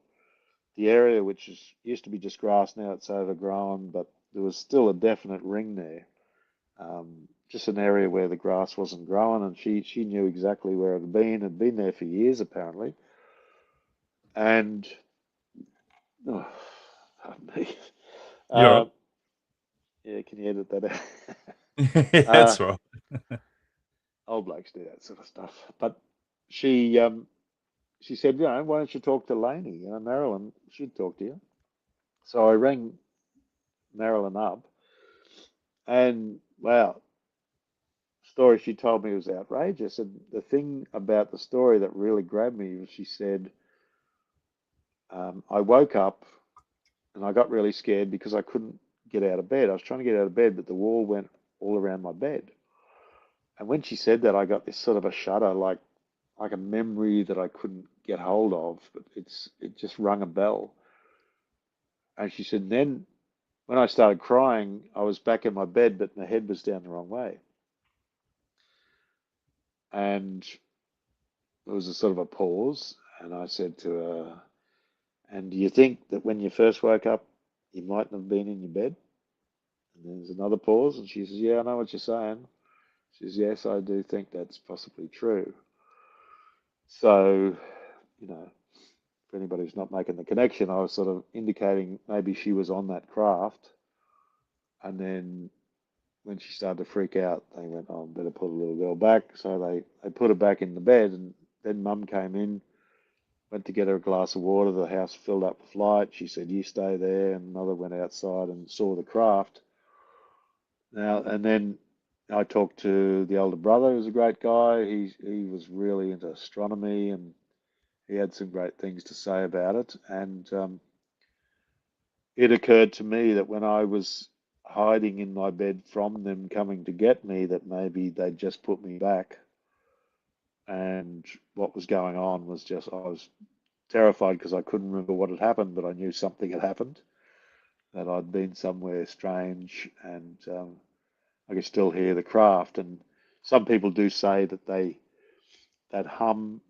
the area, which used to be just grass. Now it's overgrown, but there was still a definite ring there. Just an area where the grass wasn't growing, and she knew exactly where it had been there for years apparently. And oh, pardon me. You're right. Uh, yeah, can you edit that out? uh, That's right. Old blokes do that sort of stuff. But she said, why don't you talk to Lainey? Marilyn, she'd talk to you. So I rang Marilyn up, and wow, story she told me was outrageous. And the thing about the story that really grabbed me was she said, I woke up and I got really scared because I couldn't get out of bed. I was trying to get out of bed, but the wall went all around my bed. And when she said that, I got this sort of a shudder, like a memory that I couldn't get hold of, but it just rung a bell. And she said, then when I started crying, I was back in my bed, but my head was down the wrong way. And there was a sort of a pause, and I said to her, "And do you think that when you first woke up, you mightn't have been in your bed?" And then there's another pause, and she says, "Yeah, I know what you're saying." She says, "Yes, I do think that's possibly true." So, you know, for anybody who's not making the connection, I was sort of indicating maybe she was on that craft. And then when she started to freak out, they went, "Oh, better put a little girl back." So they put her back in the bed, and then Mum came in, went to get her a glass of water. The house filled up with light. She said, "You stay there." And Mother went outside and saw the craft. Now, and then I talked to the older brother, who's a great guy. He was really into astronomy, and he had some great things to say about it. And it occurred to me that when I was hiding in my bed from them coming to get me, that maybe they'd just put me back. And what was going on was just, I was terrified because I couldn't remember what had happened, but I knew something had happened, that I'd been somewhere strange, and I could still hear the craft. And some people do say that that hum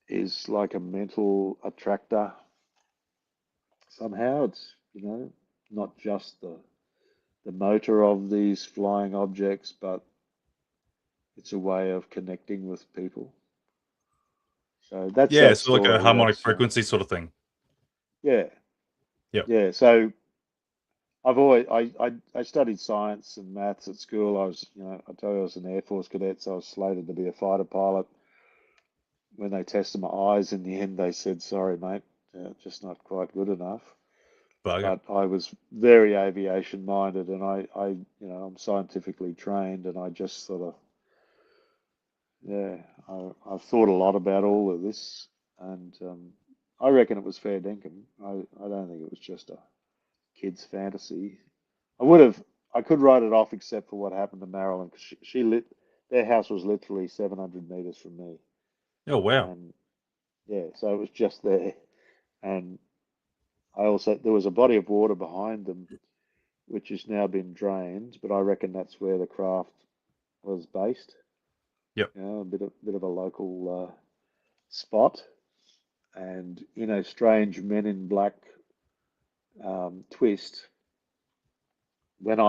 is like a mental attractor somehow. It's, not just the motor of these flying objects, but it's a way of connecting with people. So that's Yeah, that so like a story. harmonic That's frequency sort of thing. yeah, Yep. yeah. So I studied science and maths at school. I was, I tell you, I was an Air Force cadet, so I was slated to be a fighter pilot. When they tested my eyes in the end, they said, "Sorry, mate, just not quite good enough." Bugger. but I was very aviation minded, and I'm scientifically trained, and I just sort of, yeah, I've thought a lot about all of this, and I reckon it was fair dinkum. I don't think it was just a kid's fantasy. I would have, I could write it off except for what happened to Marilyn, because their house was literally 700 meters from me, Oh, wow. and yeah, so it was just there, and there was a body of water behind them, which has now been drained, but I reckon that's where the craft was based. Yep. A bit of a local spot, and in a strange Men in Black twist, when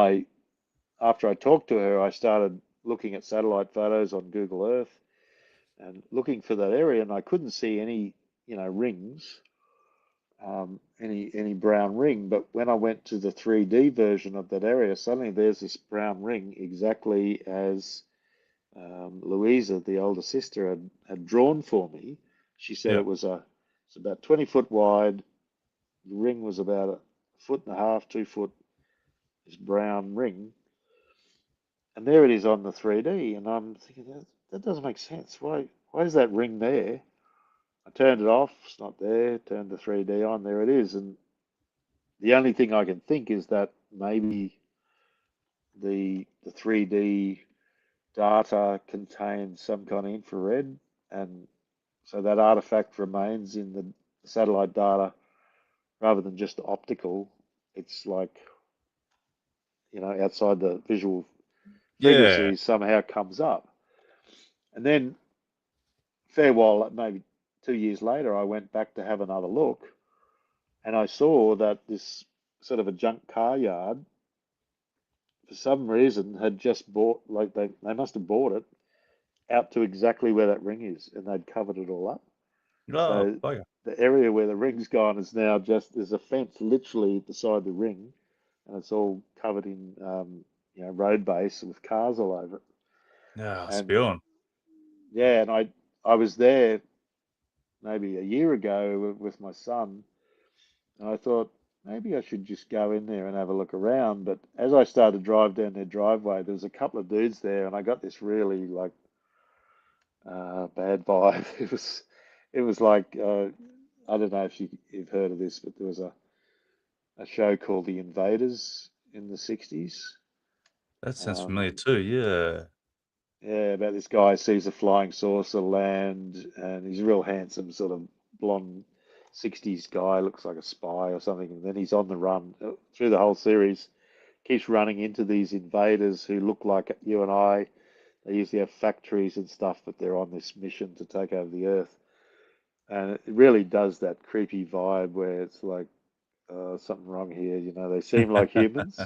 after I talked to her, I started looking at satellite photos on Google Earth and looking for that area, and I couldn't see any, rings, any brown ring. But when I went to the 3D version of that area, suddenly there's this brown ring exactly as Louisa, the older sister, had drawn for me. She said Yeah. it's about 20 foot wide. The ring was about a foot and a half, 2 foot, this brown ring. And there it is on the 3D. And I'm thinking, that doesn't make sense. Why is that ring there? I turned it off, it's not there. Turned the 3D on, there it is. And the only thing I can think is that maybe the 3D data contains some kind of infrared, and so that artifact remains in the satellite data rather than just optical. It's like, outside the visual Yeah. frequency somehow comes up. And then, fair while, maybe 2 years later, I went back to have another look, and I saw that this sort of a junk car yard, for some reason, had just bought, like they must have bought it out to exactly where that ring is, and they'd covered it all up. Oh, So bugger. the area where the ring's gone is now just there's a fence literally beside the ring, and it's all covered in road base with cars all over it. Ah, And spewing. yeah, and I was there maybe a year ago with my son, and I thought maybe I should just go in there and have a look around. But as I started to drive down their driveway, there was a couple of dudes there, and I got this really like bad vibe. It was like I don't know if you've heard of this, but there was a show called The Invaders in the 60s. That sounds familiar Um, too. Yeah. yeah, about this guy sees a flying saucer land, and he's a real handsome, sort of blonde 60s guy, looks like a spy or something. And then he's on the run through the whole series, keeps running into these invaders who look like you and I. They usually have factories and stuff, but they're on this mission to take over the Earth. And it really does that creepy vibe where it's like, something wrong here. They seem like humans.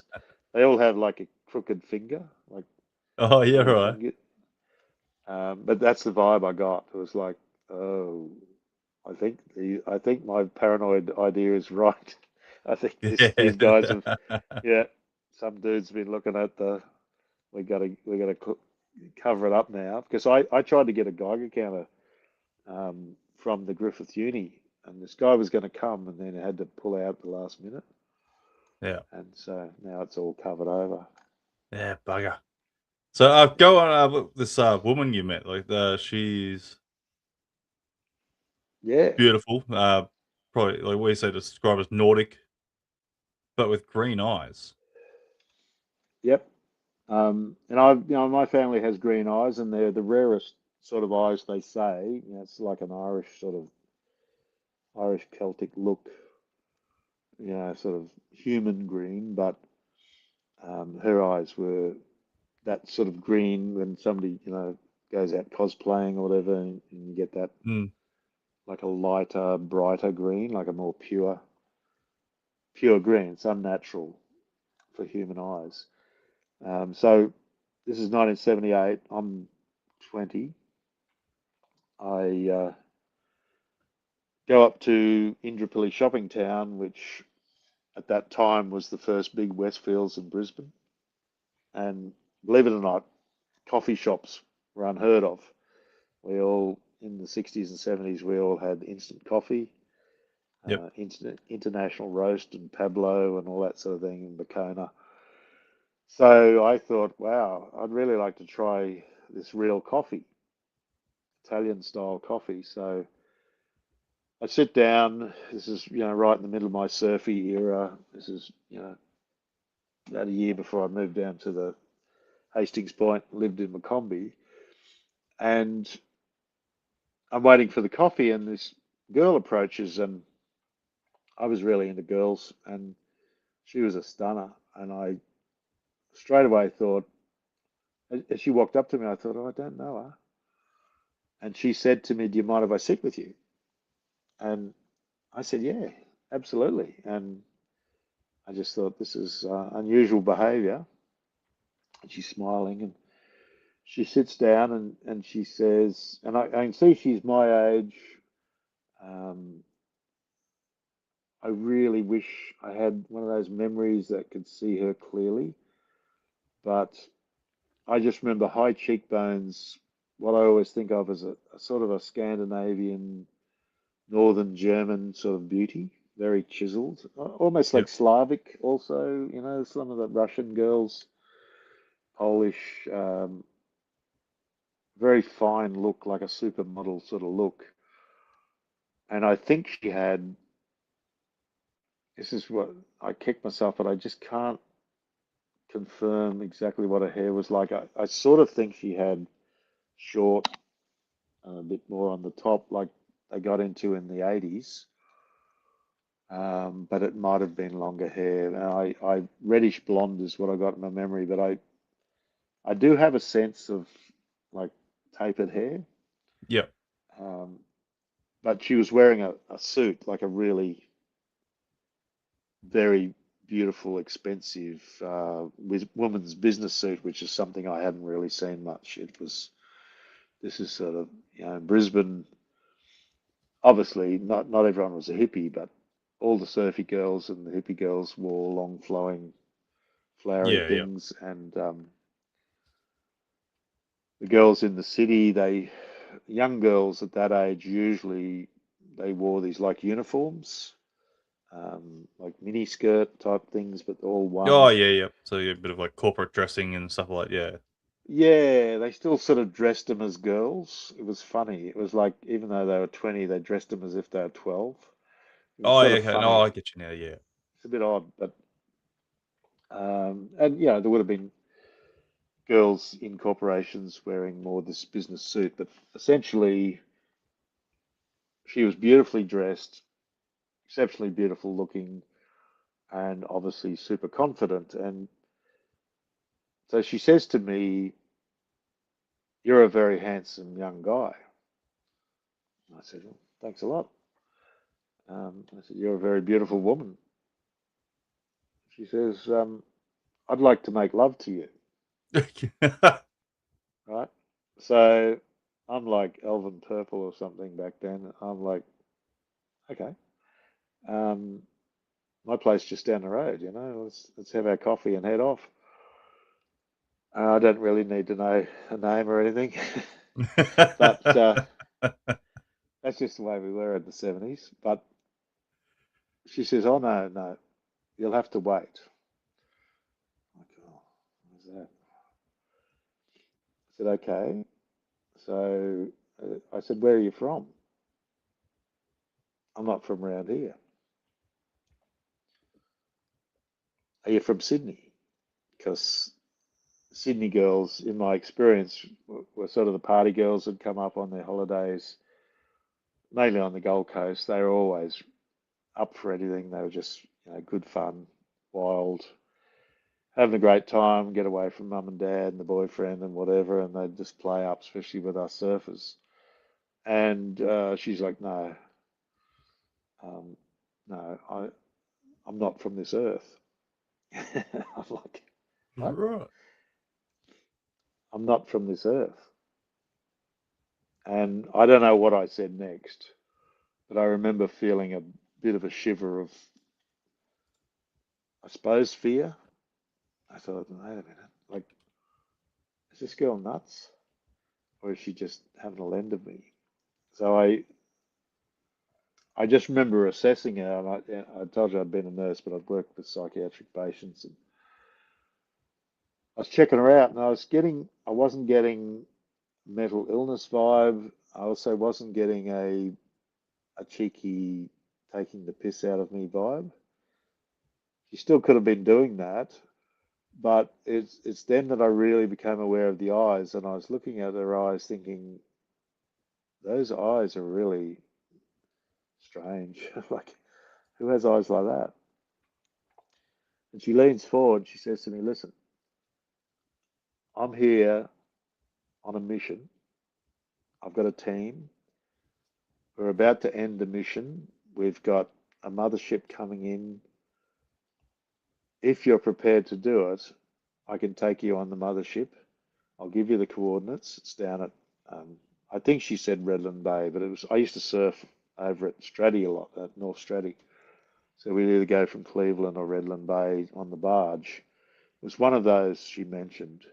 They all have like a crooked finger, like Oh, yeah, little right. finger. But that's the vibe I got. It was like, oh, I think my paranoid idea is right. I think these guys have, Yeah. yeah, some dude's been looking at we gotta cover it up now, because I tried to get a Geiger counter from the Griffith Uni, and this guy was going to come, and then had to pull out at the last minute, Yeah. and so now it's all covered over. Yeah, bugger. So go on this woman you met. Like she's Yeah, beautiful. Probably like we say describe as Nordic, but with green eyes. yep. And my family has green eyes, and they're the rarest sort of eyes, they say. It's like an Irish sort of Irish Celtic look, sort of human green, but her eyes were that sort of green when somebody, goes out cosplaying or whatever, and you get that Mm. like a lighter, brighter green, like a more pure green. It's unnatural for human eyes. So this is 1978. I'm 20. I go up to Indooroopilly shopping town, which at that time was the first big Westfields in Brisbane. And believe it or not, coffee shops were unheard of. In the 60s and 70s, we all had instant coffee. Yep. International Roast and Pablo and all that sort of thing in Bacona. So I thought, wow, I'd really like to try this real coffee, Italian style coffee. So I sit down. This is, right in the middle of my surfy era. This is, about a year before I moved down to the Hastings Point, lived in Macombi, and I'm waiting for the coffee, and this girl approaches, and I was really into girls, and she was a stunner, and I straight away thought, as she walked up to me, I thought, oh, I don't know her, and she said to me, "Do you mind if I sit with you?" And I said, "Yeah, absolutely," and I just thought this is unusual behaviour, and she's smiling, and she sits down, and she says, and I can see she's my age. Um, I really wish I had one of those memories that could see her clearly, but I just remember high cheekbones, what I always think of as a sort of a Scandinavian, Northern German sort of beauty, very chiseled, almost like Yep. Slavic also, some of the Russian girls, Polish, very fine look, like a supermodel sort of look. And I think she had, this is what I kick myself, but I just can't confirm exactly what her hair was like. I sort of think she had short, a bit more on the top, like they got into in the 80s. But it might have been longer hair. Now, I reddish blonde is what I got in my memory, but I do have a sense of like tapered hair. Yep. Um, but she was wearing a suit, like a really very beautiful, expensive woman's business suit, which is something I hadn't really seen much. This is sort of, in Brisbane, obviously not everyone was a hippie, but all the surfy girls and the hippie girls wore long flowing flowery Yeah. Yeah. things, and the girls in the city, young girls at that age usually they wore these like uniforms, like mini skirt type things, but all Oh, one. yeah. Yeah. So yeah, a bit of like corporate dressing and stuff like yeah. Yeah, they still sort of dressed them as girls. It was funny. It was like even though they were 20, they dressed them as if they were 12. It was Oh, sort yeah. of Okay. No, funny. I get you now. Yeah. It's a bit odd, but and there would have been girls in corporations wearing more this business suit, but essentially she was beautifully dressed, exceptionally beautiful looking, and obviously super confident. And so she says to me, "You're a very handsome young guy." I said, "Well, thanks a lot." I said, "You're a very beautiful woman." She says, "I'd like to make love to you." Right? So I'm like Elvin Purple or something back then. I'm like, okay. Um, my place just down the road, let's have our coffee and head off. I don't really need to know a name or anything, but that's just the way we were in the 70s. But she says, "Oh, no, no, you'll have to wait." I'm like, oh, what's that? I said, okay. So I said, "Where are you from?" "I'm not from around here." "Are you from Sydney?" Because Sydney girls, in my experience, were sort of the party girls that come up on their holidays, mainly on the Gold Coast. They were always up for anything. They were just, good fun, wild, having a great time, get away from mum and dad and the boyfriend and whatever, and they'd just play up, especially with us surfers. And she's like, "No, um, no, I'm not from this earth." I'm like, "What? Right. I'm not from this earth." And I don't know what I said next, but I remember feeling a bit of a shiver of, I suppose, fear. I thought, wait a minute, like, is this girl nuts? Or is she just having a lend of me? So I just remember assessing her, and I told you I'd been a nurse, but I'd worked with psychiatric patients, and I was checking her out, and I wasn't getting mental illness vibe. I also wasn't getting a cheeky taking the piss out of me vibe. She still could have been doing that, but it's then that I really became aware of the eyes, and I was looking at her eyes, thinking those eyes are really strange. Like, who has eyes like that? And she leans forward. She says to me, "Listen, I'm here on a mission. I've got a team. We're about to end the mission. We've got a mothership coming in. If you're prepared to do it, I can take you on the mothership. I'll give you the coordinates. It's down at, I think she said Redland Bay, but I used to surf over at Stratty a lot, at North Stratty. So we'd either go from Cleveland or Redland Bay on the barge. It was one of those she mentioned.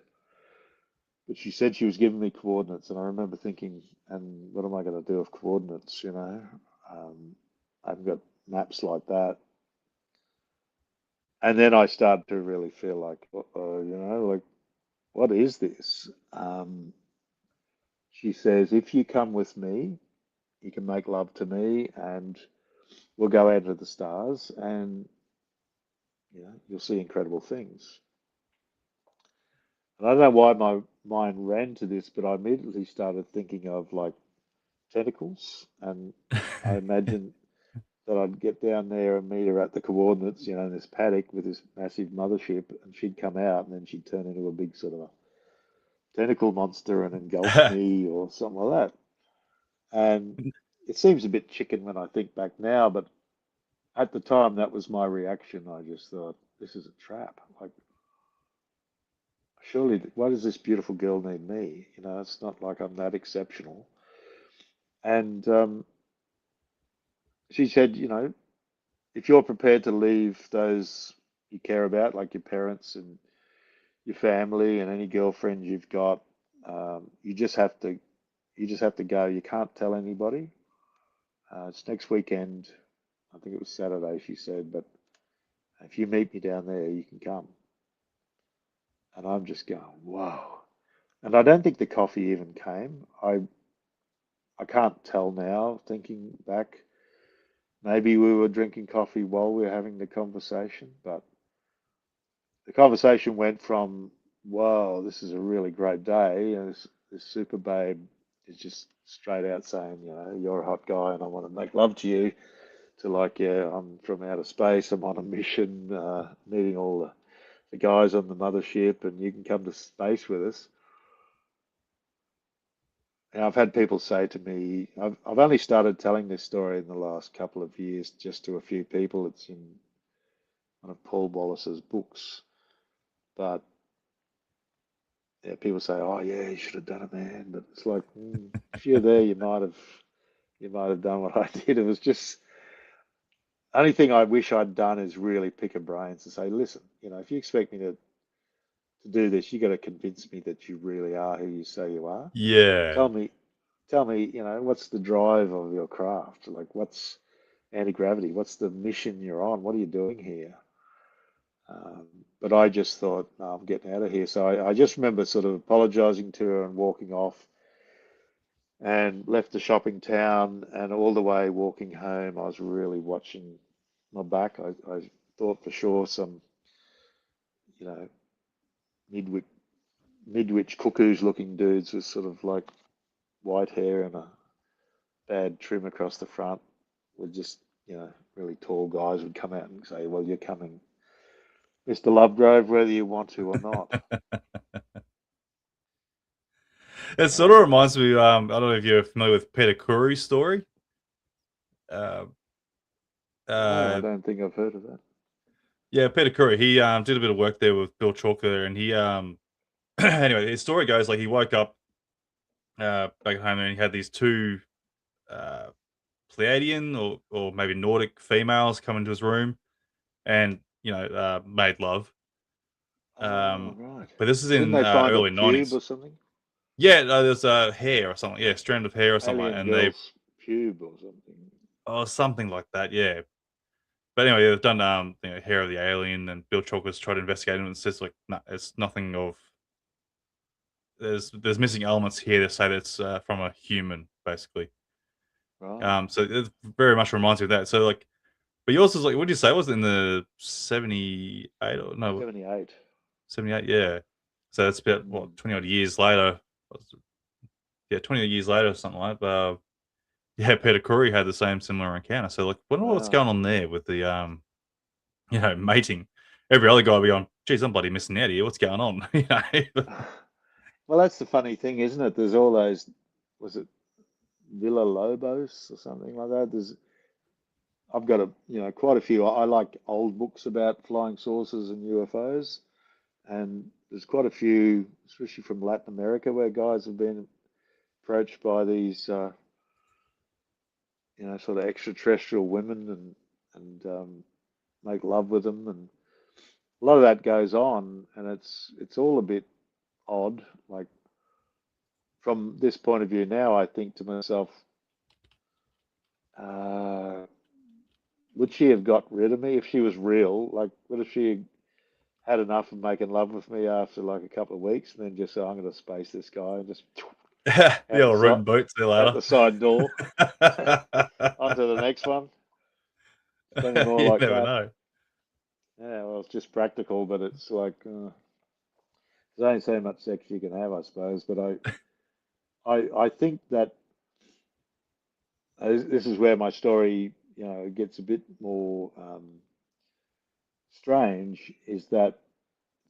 But she said she was giving me coordinates, and I remember thinking, and what am I going to do with coordinates, you know? I haven't got maps like that. And then I started to really feel like, you know, like, what is this? She says, if you come with me, you can make love to me, and we'll go out into the stars, and you know, you'll see incredible things. And I don't know why my mind ran to this, but I immediately started thinking of like tentacles, and I imagined that I'd get down there and meet her at the coordinates, you know, in this paddock with this massive mothership, and she'd come out, and then she'd turn into a big sort of a tentacle monster and engulf me or something like that. And it seems a bit chicken when I think back now, but at the time that was my reaction. I just thought, this is a trap. Like, surely, why does this beautiful girl need me? You know, it's not like I'm that exceptional. And she said, you know, if you're prepared to leave those you care about, like your parents and your family and any girlfriend you've got, you just have to go. You can't tell anybody. It's next weekend. I think it was Saturday, she said, but if you meet me down there, you can come. And I'm just going, whoa. And I don't think the coffee even came. I can't tell now, thinking back. Maybe we were drinking coffee while we were having the conversation, but the conversation went from, "Whoa, this is a really great day," and this super babe is just straight out saying, you know, "You're a hot guy and I want to make love to you," to like, "Yeah, I'm from outer space, I'm on a mission, meeting all the guys on the mothership, and you can come to space with us." And I've had people say to me, I've only started telling this story in the last couple of years, just to a few people. It's in one of Paul Wallace's books, but yeah, people say, "Oh yeah, you should have done it, man." But it's like, if you're there, you might have done what I did. It was just only thing I wish I'd done is really pick a brains and say, "Listen, you know, if you expect me to do this, you got to convince me that you really are who you say you are. Yeah. Tell me, tell me, you know, what's the drive of your craft? Like, what's anti-gravity? What's the mission you're on? What are you doing here?" Um, but I just thought, no, I'm getting out of here. So I just remember sort of apologizing to her and walking off, and left the shopping town. And all the way walking home, I was really watching my back. I thought for sure some, you know, midwich, midwich cuckoos looking dudes with sort of like white hair and a bad trim across the front were just, you know, really tall guys would come out and say, "Well, you're coming, Mr. Lovegrove, whether you want to or not." It sort of reminds me. I don't know if you're familiar with Peter Curry's story. Uh, No, I uh, don't think I've heard of that. yeah, Peter Curry. He did a bit of work there with Bill Chalker, and he anyway, his story goes like he woke up back at home and he had these two uh, Pleiadian or maybe Nordic females come into his room and made love. Oh, right. But this is Didn't in they find a early pube '90s. or something? Yeah, there's a hair or something. Yeah, strand of hair or something, Alien and they girl's pube or something. Oh, something like that, yeah. But anyway, they've done, Hair of the Alien, and Bill Chalker's tried to investigate it, and it says, like, no, it's nothing of there's missing elements here to say that it's, from a human, basically. Right. So it very much reminds me of that. So, like but yours is, like, what did you say? Was it in the 78 or no, 78. 78? Yeah. So that's about, Mm. what, 20 odd years later. Yeah, 20 years later or something like that. Yeah, Peter Curry had the same similar encounter. So, like, wonder what's Wow. going on there with the, mating. Every other guy will be on, "Geez, I'm bloody missing out here. What's going on?" Well, that's the funny thing, isn't it? There's all those, was it Villa Lobos or something like that? I've got quite a few. I like old books about flying saucers and UFOs, and there's quite a few, especially from Latin America, where guys have been approached by these, sort of extraterrestrial women and make love with them, and a lot of that goes on, and it's all a bit odd. Like from this point of view now, I think to myself, uh, would she have got rid of me if she was real? Like, what if she had enough of making love with me after like a couple of weeks, and then just said, "I'm going to space this guy," and just The out the old side rootin' boot, see you out later. the side door onto the next one. It's plenty more You like never that. know. Yeah, well, it's just practical, but it's like there's only so much sex you can have, I suppose. But I think that this is where my story, gets a bit more strange. Is that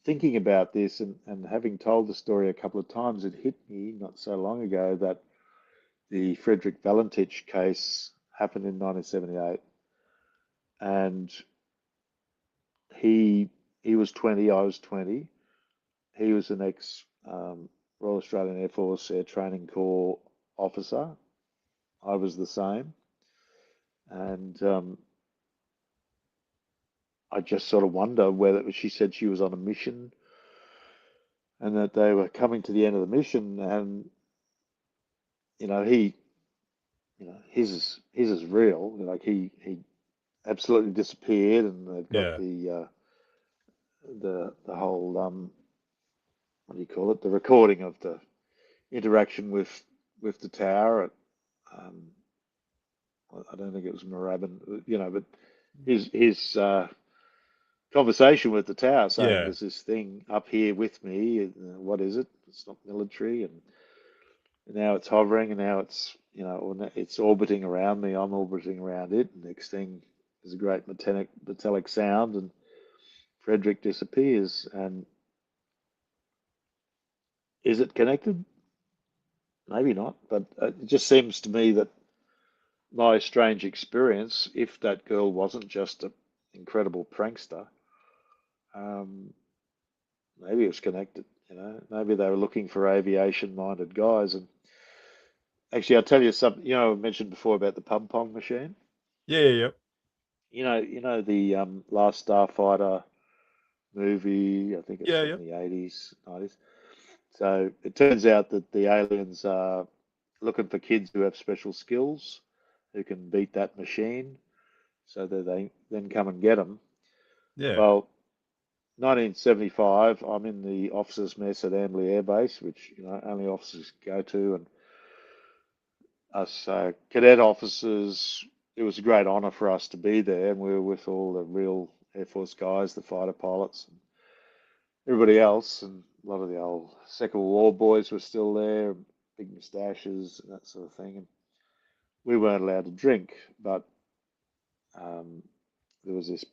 thinking about this and having told the story a couple of times, it hit me not so long ago that the Frederick Valentich case happened in 1978, and he he was 20, I was 20. He was an ex Royal Australian Air Force Air Training Corps officer. I was the same, and I just sort of wonder whether she said she was on a mission and that they were coming to the end of the mission, and he, his is real. Like he absolutely disappeared, and they've got Yeah. the whole what do you call it? The recording of the interaction with the tower. At, um, I don't think it was Moorabbin, but his conversation with the tower saying, Yeah. "There's this thing up here with me. What is it? It's not military, and now it's hovering, and now it's it's orbiting around me. I'm orbiting around it. And next thing, there's a great metallic sound, and Frederick disappears. And is it connected? Maybe not, but it just seems to me that my strange experience, if that girl wasn't just an incredible prankster, um, maybe it was connected. Maybe they were looking for aviation-minded guys. And actually, I'll tell you something. I mentioned before about the pub pong machine. Yeah, yeah, yeah. The Last Starfighter movie. I think it's Yeah, from yeah. the 80s, 90s. So it turns out that the aliens are looking for kids who have special skills, who can beat that machine, so that they then come and get them. Yeah. Well, 1975, I'm in the officers' mess at Amberley Air Base, which only officers go to, and us cadet officers. It was a great honour for us to be there, and we were with all the real Air Force guys, the fighter pilots, and everybody else, and a lot of the old Second World War boys were still there, big moustaches and that sort of thing. And we weren't allowed to drink, but um, there was this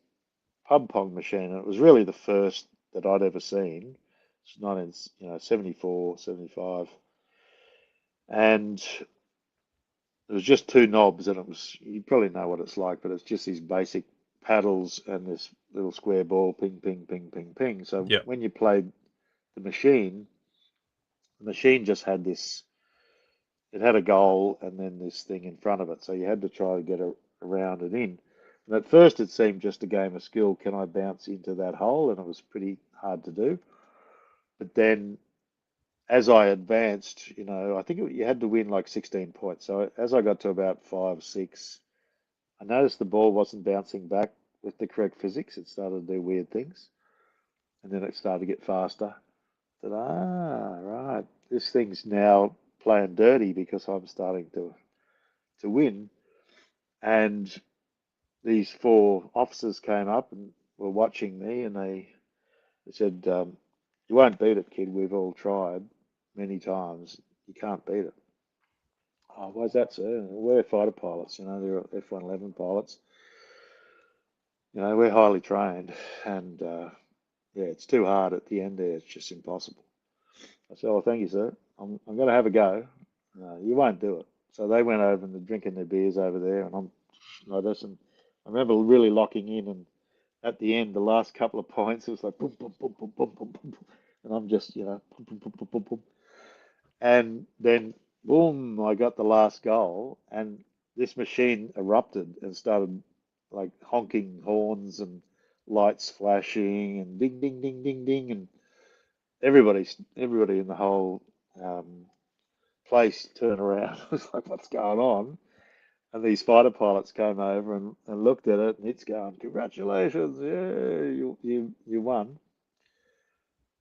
pub pong machine, and it was really the first that I'd ever seen. It's 19, 74, 75, and it was just two knobs, and it was, you probably know what it's like, but it's just these basic paddles and this little square ball, ping, ping, ping, ping, ping. So Yeah. when you played the machine, the machine just had this, it had a goal and then this thing in front of it. So you had to try to get around and in. And at first it seemed just a game of skill. Can I bounce into that hole? And it was pretty hard to do. But then as I advanced, I think you had to win like 16 points. So as I got to about 5, 6, I noticed the ball wasn't bouncing back with the correct physics. It started to do weird things, and then it started to get faster. I said, right, this thing's now playing dirty because I'm starting to win. And these four officers came up and were watching me, and they said, "You won't beat it, kid. We've all tried many times. You can't beat it." Oh, why's that, sir? We're fighter pilots, they're F-111 pilots. We're highly trained, and yeah, it's too hard at the end there. It's just impossible. I said, "Oh, thank you, sir. I'm going to have a go." "No, you won't do it." So they went over and they're drinking their beers over there, and I listen. I remember really locking in, and at the end, the last couple of points, it was like boom, boom, boom, boom, boom, boom, boom, boom. And I'm just, boom, boom, boom, boom, boom, boom. And then, boom, I got the last goal, and this machine erupted and started like honking horns and lights flashing and ding, ding, ding, ding, ding, and everybody in the whole place turned around. It was like, what's going on? And these fighter pilots came over and looked at it, and it's going, "Congratulations, yeah, you won."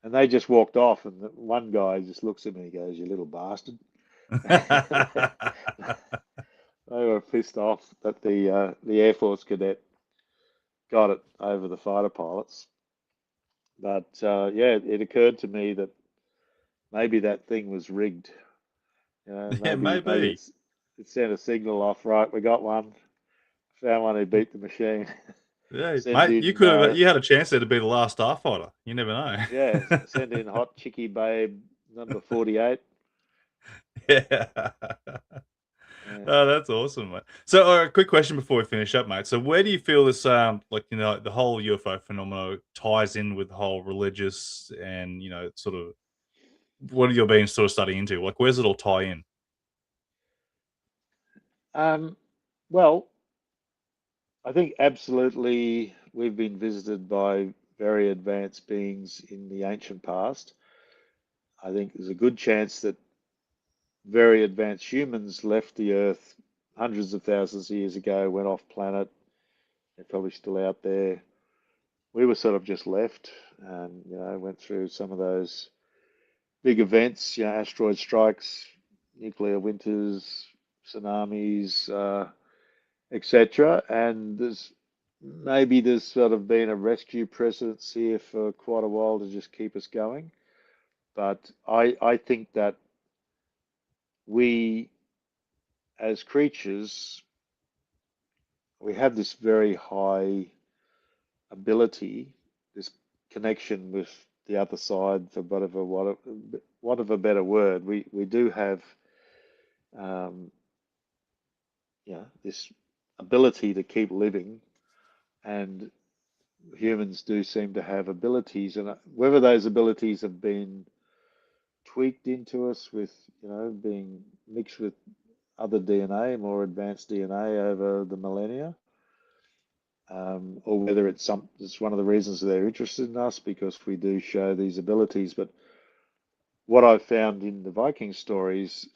And they just walked off, and the one guy just looks at me and goes, "You little bastard." They were pissed off that the Air Force cadet got it over the fighter pilots. But yeah, it occurred to me that maybe that thing was rigged. Yeah, Maybe maybe. it sent a signal off. Right, we got one. Found one who beat the machine. Yeah, Send mate, in you had a chance there to be the last Starfighter. You never know. yeah, send in hot chicky babe number 48. Yeah. Yeah. Oh, that's awesome, mate. So, quick question before we finish up, mate. So, where do you feel this, like, the whole UFO phenomenon ties in with the whole religious and, sort of what you're being sort of studying into? Like, where's it all tie in? Um, well, I think absolutely we've been visited by very advanced beings in the ancient past. I think there's a good chance that very advanced humans left the Earth hundreds of thousands of years ago, went off planet. They're probably still out there. We were sort of just left and, went through some of those big events, asteroid strikes, nuclear winters, tsunamis, etc. And there's sort of been a rescue presence here for quite a while to just keep us going. But I think that we as creatures, we have this very high ability, this connection with the other side, for what of a better word. We do have um, this ability to keep living, and humans do seem to have abilities, and whether those abilities have been tweaked into us with, being mixed with other DNA, more advanced DNA over the millennia, or whether it's one of the reasons they're interested in us because we do show these abilities. But what I've found in the Viking stories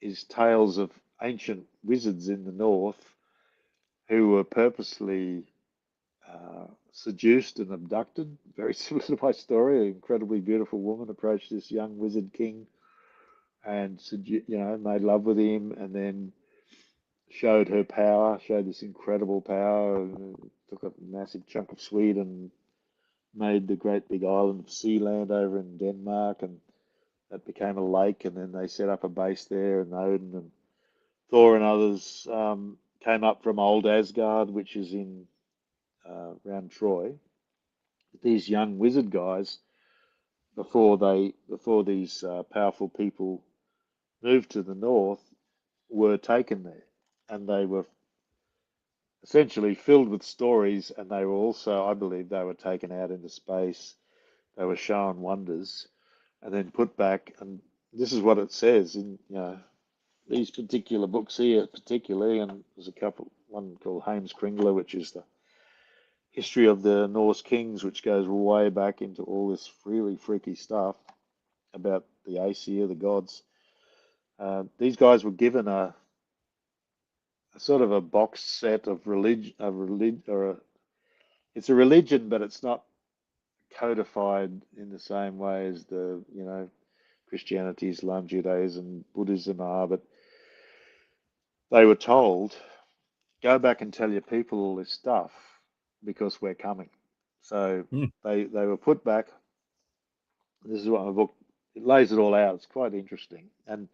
is tales of ancient wizards in the north who were purposely seduced and abducted. Very similar to my story. An incredibly beautiful woman approached this young wizard king and made love with him, and then showed her power, showed this incredible power, took a massive chunk of Sweden, made the great big island of Sealand over in Denmark, and that became a lake, and then they set up a base there, and Odin and Thor and others came up from old Asgard, which is in around Troy. These young wizard guys, before these powerful people moved to the north, were taken there, and they were essentially filled with stories, and they were also, I believe, they were taken out into space. They were shown wonders, and then put back. And this is what it says in these particular books here, particularly. And there's one called Hames Kringla, which is the history of the Norse kings, which goes way back into all this really freaky stuff about the Aesir, the gods. These guys were given sort of a box set of religion, it's a religion, but it's not codified in the same way as Christianity, Islam, Judaism, Buddhism are. But they were told, go back and tell your people all this stuff because we're coming. So Mm. they were put back. This is what my book, it lays it all out. It's quite interesting. And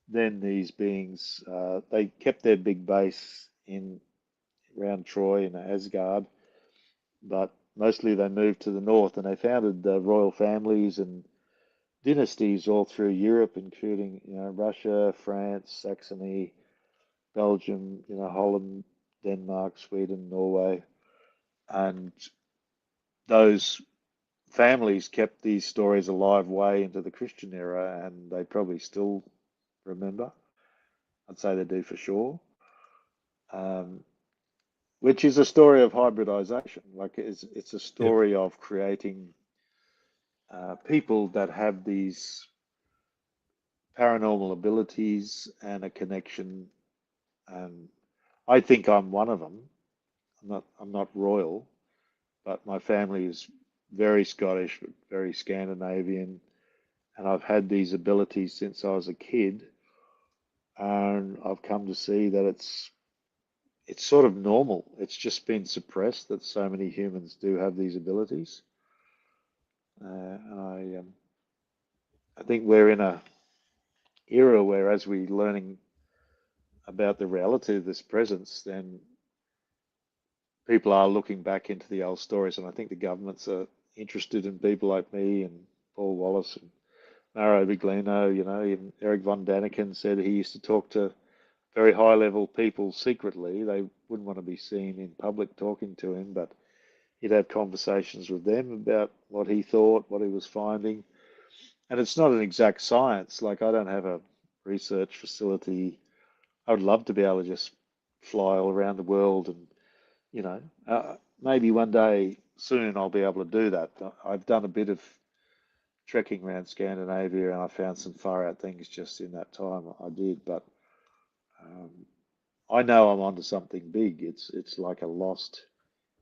then these beings, they kept their big base in around Troy in Asgard, but mostly they moved to the north and they founded royal families and dynasties all through Europe, including Russia, France, Saxony, Belgium, Holland, Denmark, Sweden, Norway, and those families kept these stories alive way into the Christian era, and they probably still remember. I'd say they do for sure. Um, which is a story of hybridization. Like it's a Yep. story of creating people that have these paranormal abilities and a connection. And I think I'm one of them. I'm not royal, but my family is very Scottish, very Scandinavian, and I've had these abilities since I was a kid, and I've come to see that it's sort of normal. It's just been suppressed that so many humans do have these abilities. I think we're in a era where, as we're learning about the reality of this presence, then people are looking back into the old stories, and I think the governments are interested in people like me and Paul Wallace and Maro Biglino. Even Eric von Daniken said he used to talk to very high level people secretly. They wouldn't want to be seen in public talking to him, but he'd have conversations with them about what he thought, what he was finding. And it's not an exact science. Like, I don't have a research facility. I would love to be able to just fly all around the world and, maybe one day soon I'll be able to do that. I've done a bit of trekking around Scandinavia and I found some far out things just in that time I did. But um, I know I'm onto something big. It's like a lost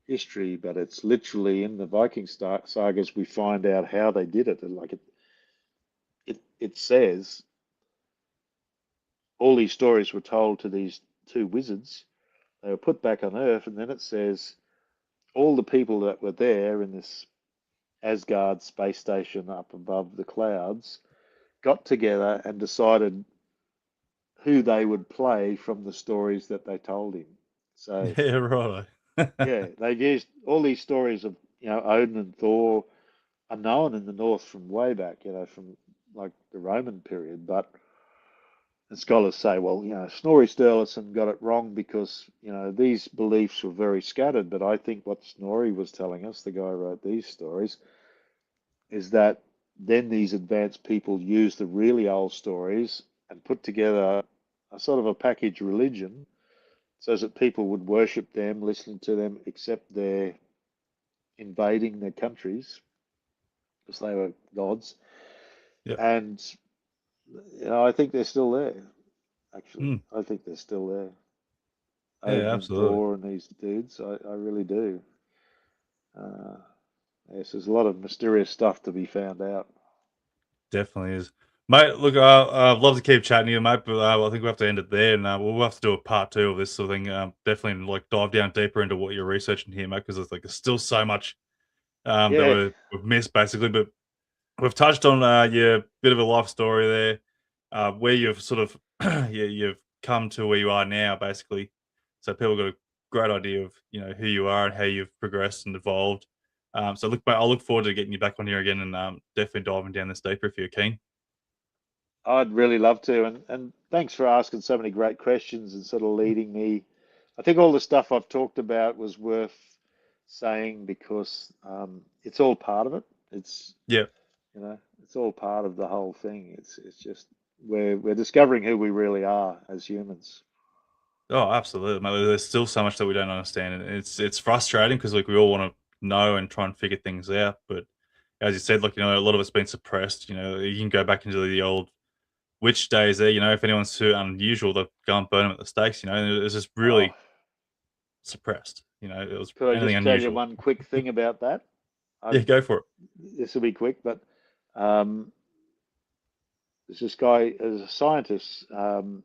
history, but it's literally in the Viking sagas we find out how they did it. And like it says all these stories were told to these two wizards. They were put back on Earth, and then it says all the people that were there in this Asgard space station up above the clouds got together and decided who they would play from the stories that they told him. So Yeah, right. yeah, they used all these stories of Odin and Thor are known in the North from way back, from like the Roman period, but and scholars say, well, Snorri Sturluson got it wrong because, these beliefs were very scattered. But I think what Snorri was telling us, the guy who wrote these stories, is that then these advanced people used the really old stories and put together a sort of a package religion so that people would worship them, listen to them, accept their invading their countries because they were gods. Yep. And, I think they're still there, actually. Mm. I think they're still there. Yeah, Odin and absolutely. Thor and these dudes. I really do. Uh, yes, there's a lot of mysterious stuff to be found out. Definitely is. Mate, look, I'd love to keep chatting to you, mate, but I think we have to end it there, and we'll have to do a part two of this sort of thing. Definitely, like, dive down deeper into what you're researching here, mate, because there's still so much that Yeah, we've missed, basically. But we've touched on your bit of a life story there, where you've sort of you've come to where you are now, basically. So people got a great idea of who you are and how you've progressed and evolved. So look, mate, I'll look forward to getting you back on here again and definitely diving down this deeper if you're keen. I'd really love to. And thanks for asking so many great questions and sort of leading me. I think all the stuff I've talked about was worth saying because it's all part of it. It's Yeah. it's all part of the whole thing. It's just we're discovering who we really are as humans. Oh, absolutely, mate. There's still so much that we don't understand, and it's frustrating because like we all want to know and try and figure things out, but as you said, like a lot of it's been suppressed. You can go back into the old witch days there. If anyone's too unusual, they'll go and burn them at the stakes. And it was just really Oh, suppressed. It was could I anything just tell you unusual. one quick thing about that? Yeah, I, go for it. this will be quick, but um, there's this guy as a scientist, Dean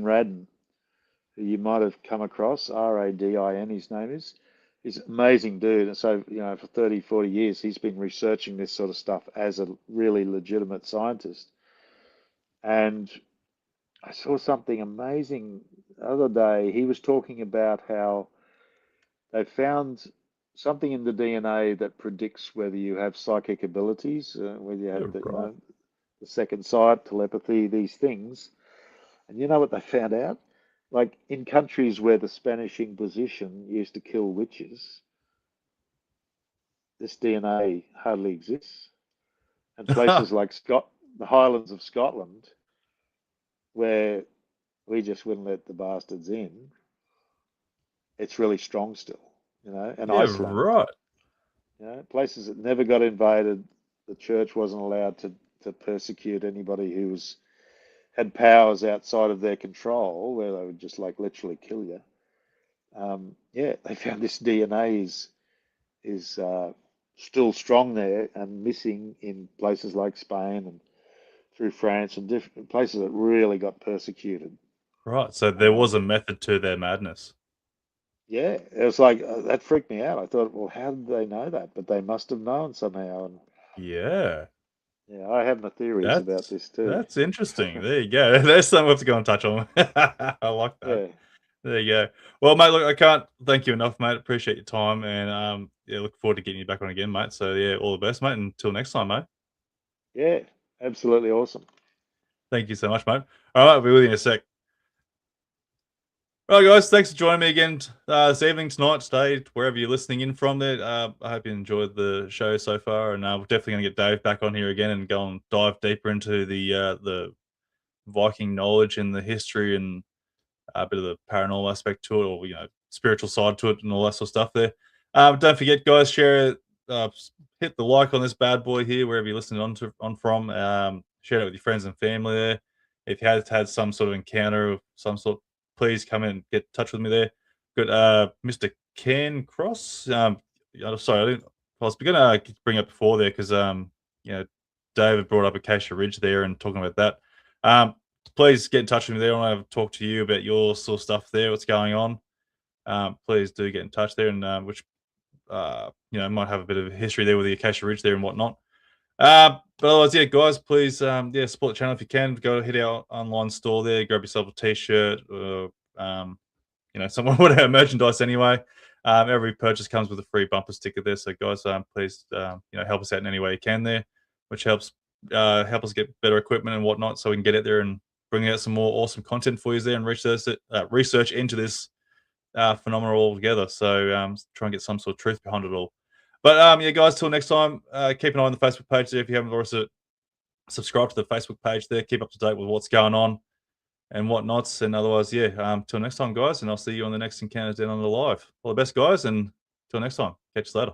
Radin, who you might have come across, Radin, his name is. He's an amazing dude. And so, for 30, 40 years, he's been researching this sort of stuff as a really legitimate scientist. And I saw something amazing the other day. He was talking about how they found something in the DNA that predicts whether you have psychic abilities, whether you Yeah, have right. the second sight, telepathy, these things. And you know what they found out? Like in countries where the Spanish Inquisition used to kill witches, this DNA hardly exists. And places like the Highlands of Scotland, where we just wouldn't let the bastards in, it's really strong still, and Yeah, Iceland, right. places that never got invaded. The church wasn't allowed to persecute anybody who had powers outside of their control, where they would just like literally kill you. Yeah, they found this DNA is still strong there and missing in places like Spain and through France and different places that really got persecuted. Right. So there was a Um, method to their madness. yeah, it was like that freaked me out. I thought, well, how did they know that? But they must have known somehow. And Yeah. yeah, I have my theories about That's this too. that's interesting. There you go. There's something we have to go and touch on. I like that. Yeah, There you go. Well, mate, look, I can't thank you enough, mate. Appreciate your time, and yeah, look forward to getting you back on again, mate. So yeah, all the best, mate. Until next time, mate. yeah, absolutely awesome. Thank you so much, mate. All right, I'll be with you in a sec. All right, guys, thanks for joining me again this evening, tonight, today, wherever you're listening in from. There, I hope you enjoyed the show so far, and we're definitely going to get Dave back on here again and go and dive deeper into the Viking knowledge and the history and a bit of the paranormal aspect to it, or spiritual side to it, and all that sort of stuff. There. Don't forget, guys, share it. Hit the like on this bad boy here, wherever you're listening on from. Share it with your friends and family there. If you had some sort of encounter of some sort, please come in and get in touch with me there. Got Mr. Ken Cross. Sorry, I was going to bring up before there because David brought up Acacia Ridge there and talking about that. Please get in touch with me there. I want to talk to you about your sort of stuff there, what's going on. Please do get in touch there, and which might have a bit of history there with the Acacia Ridge there and whatnot. But otherwise, yeah, guys, please, support the channel if you can. Go hit our online store there, grab yourself a t-shirt, or someone would have merchandise anyway. Every purchase comes with a free bumper sticker there. So, guys, please, help us out in any way you can there, which helps help us get better equipment and whatnot, so we can get out there and bring out some more awesome content for you there and research into this phenomenon altogether. So, try and get some sort of truth behind it all. But yeah, guys, till next time, keep an eye on the Facebook page there if you haven't already subscribed to the Facebook page there. Keep up to date with what's going on and whatnots. And otherwise, yeah, till next time, guys. And I'll see you on the next Encounters Down Under Live. All the best, guys. And till next time, catch you later.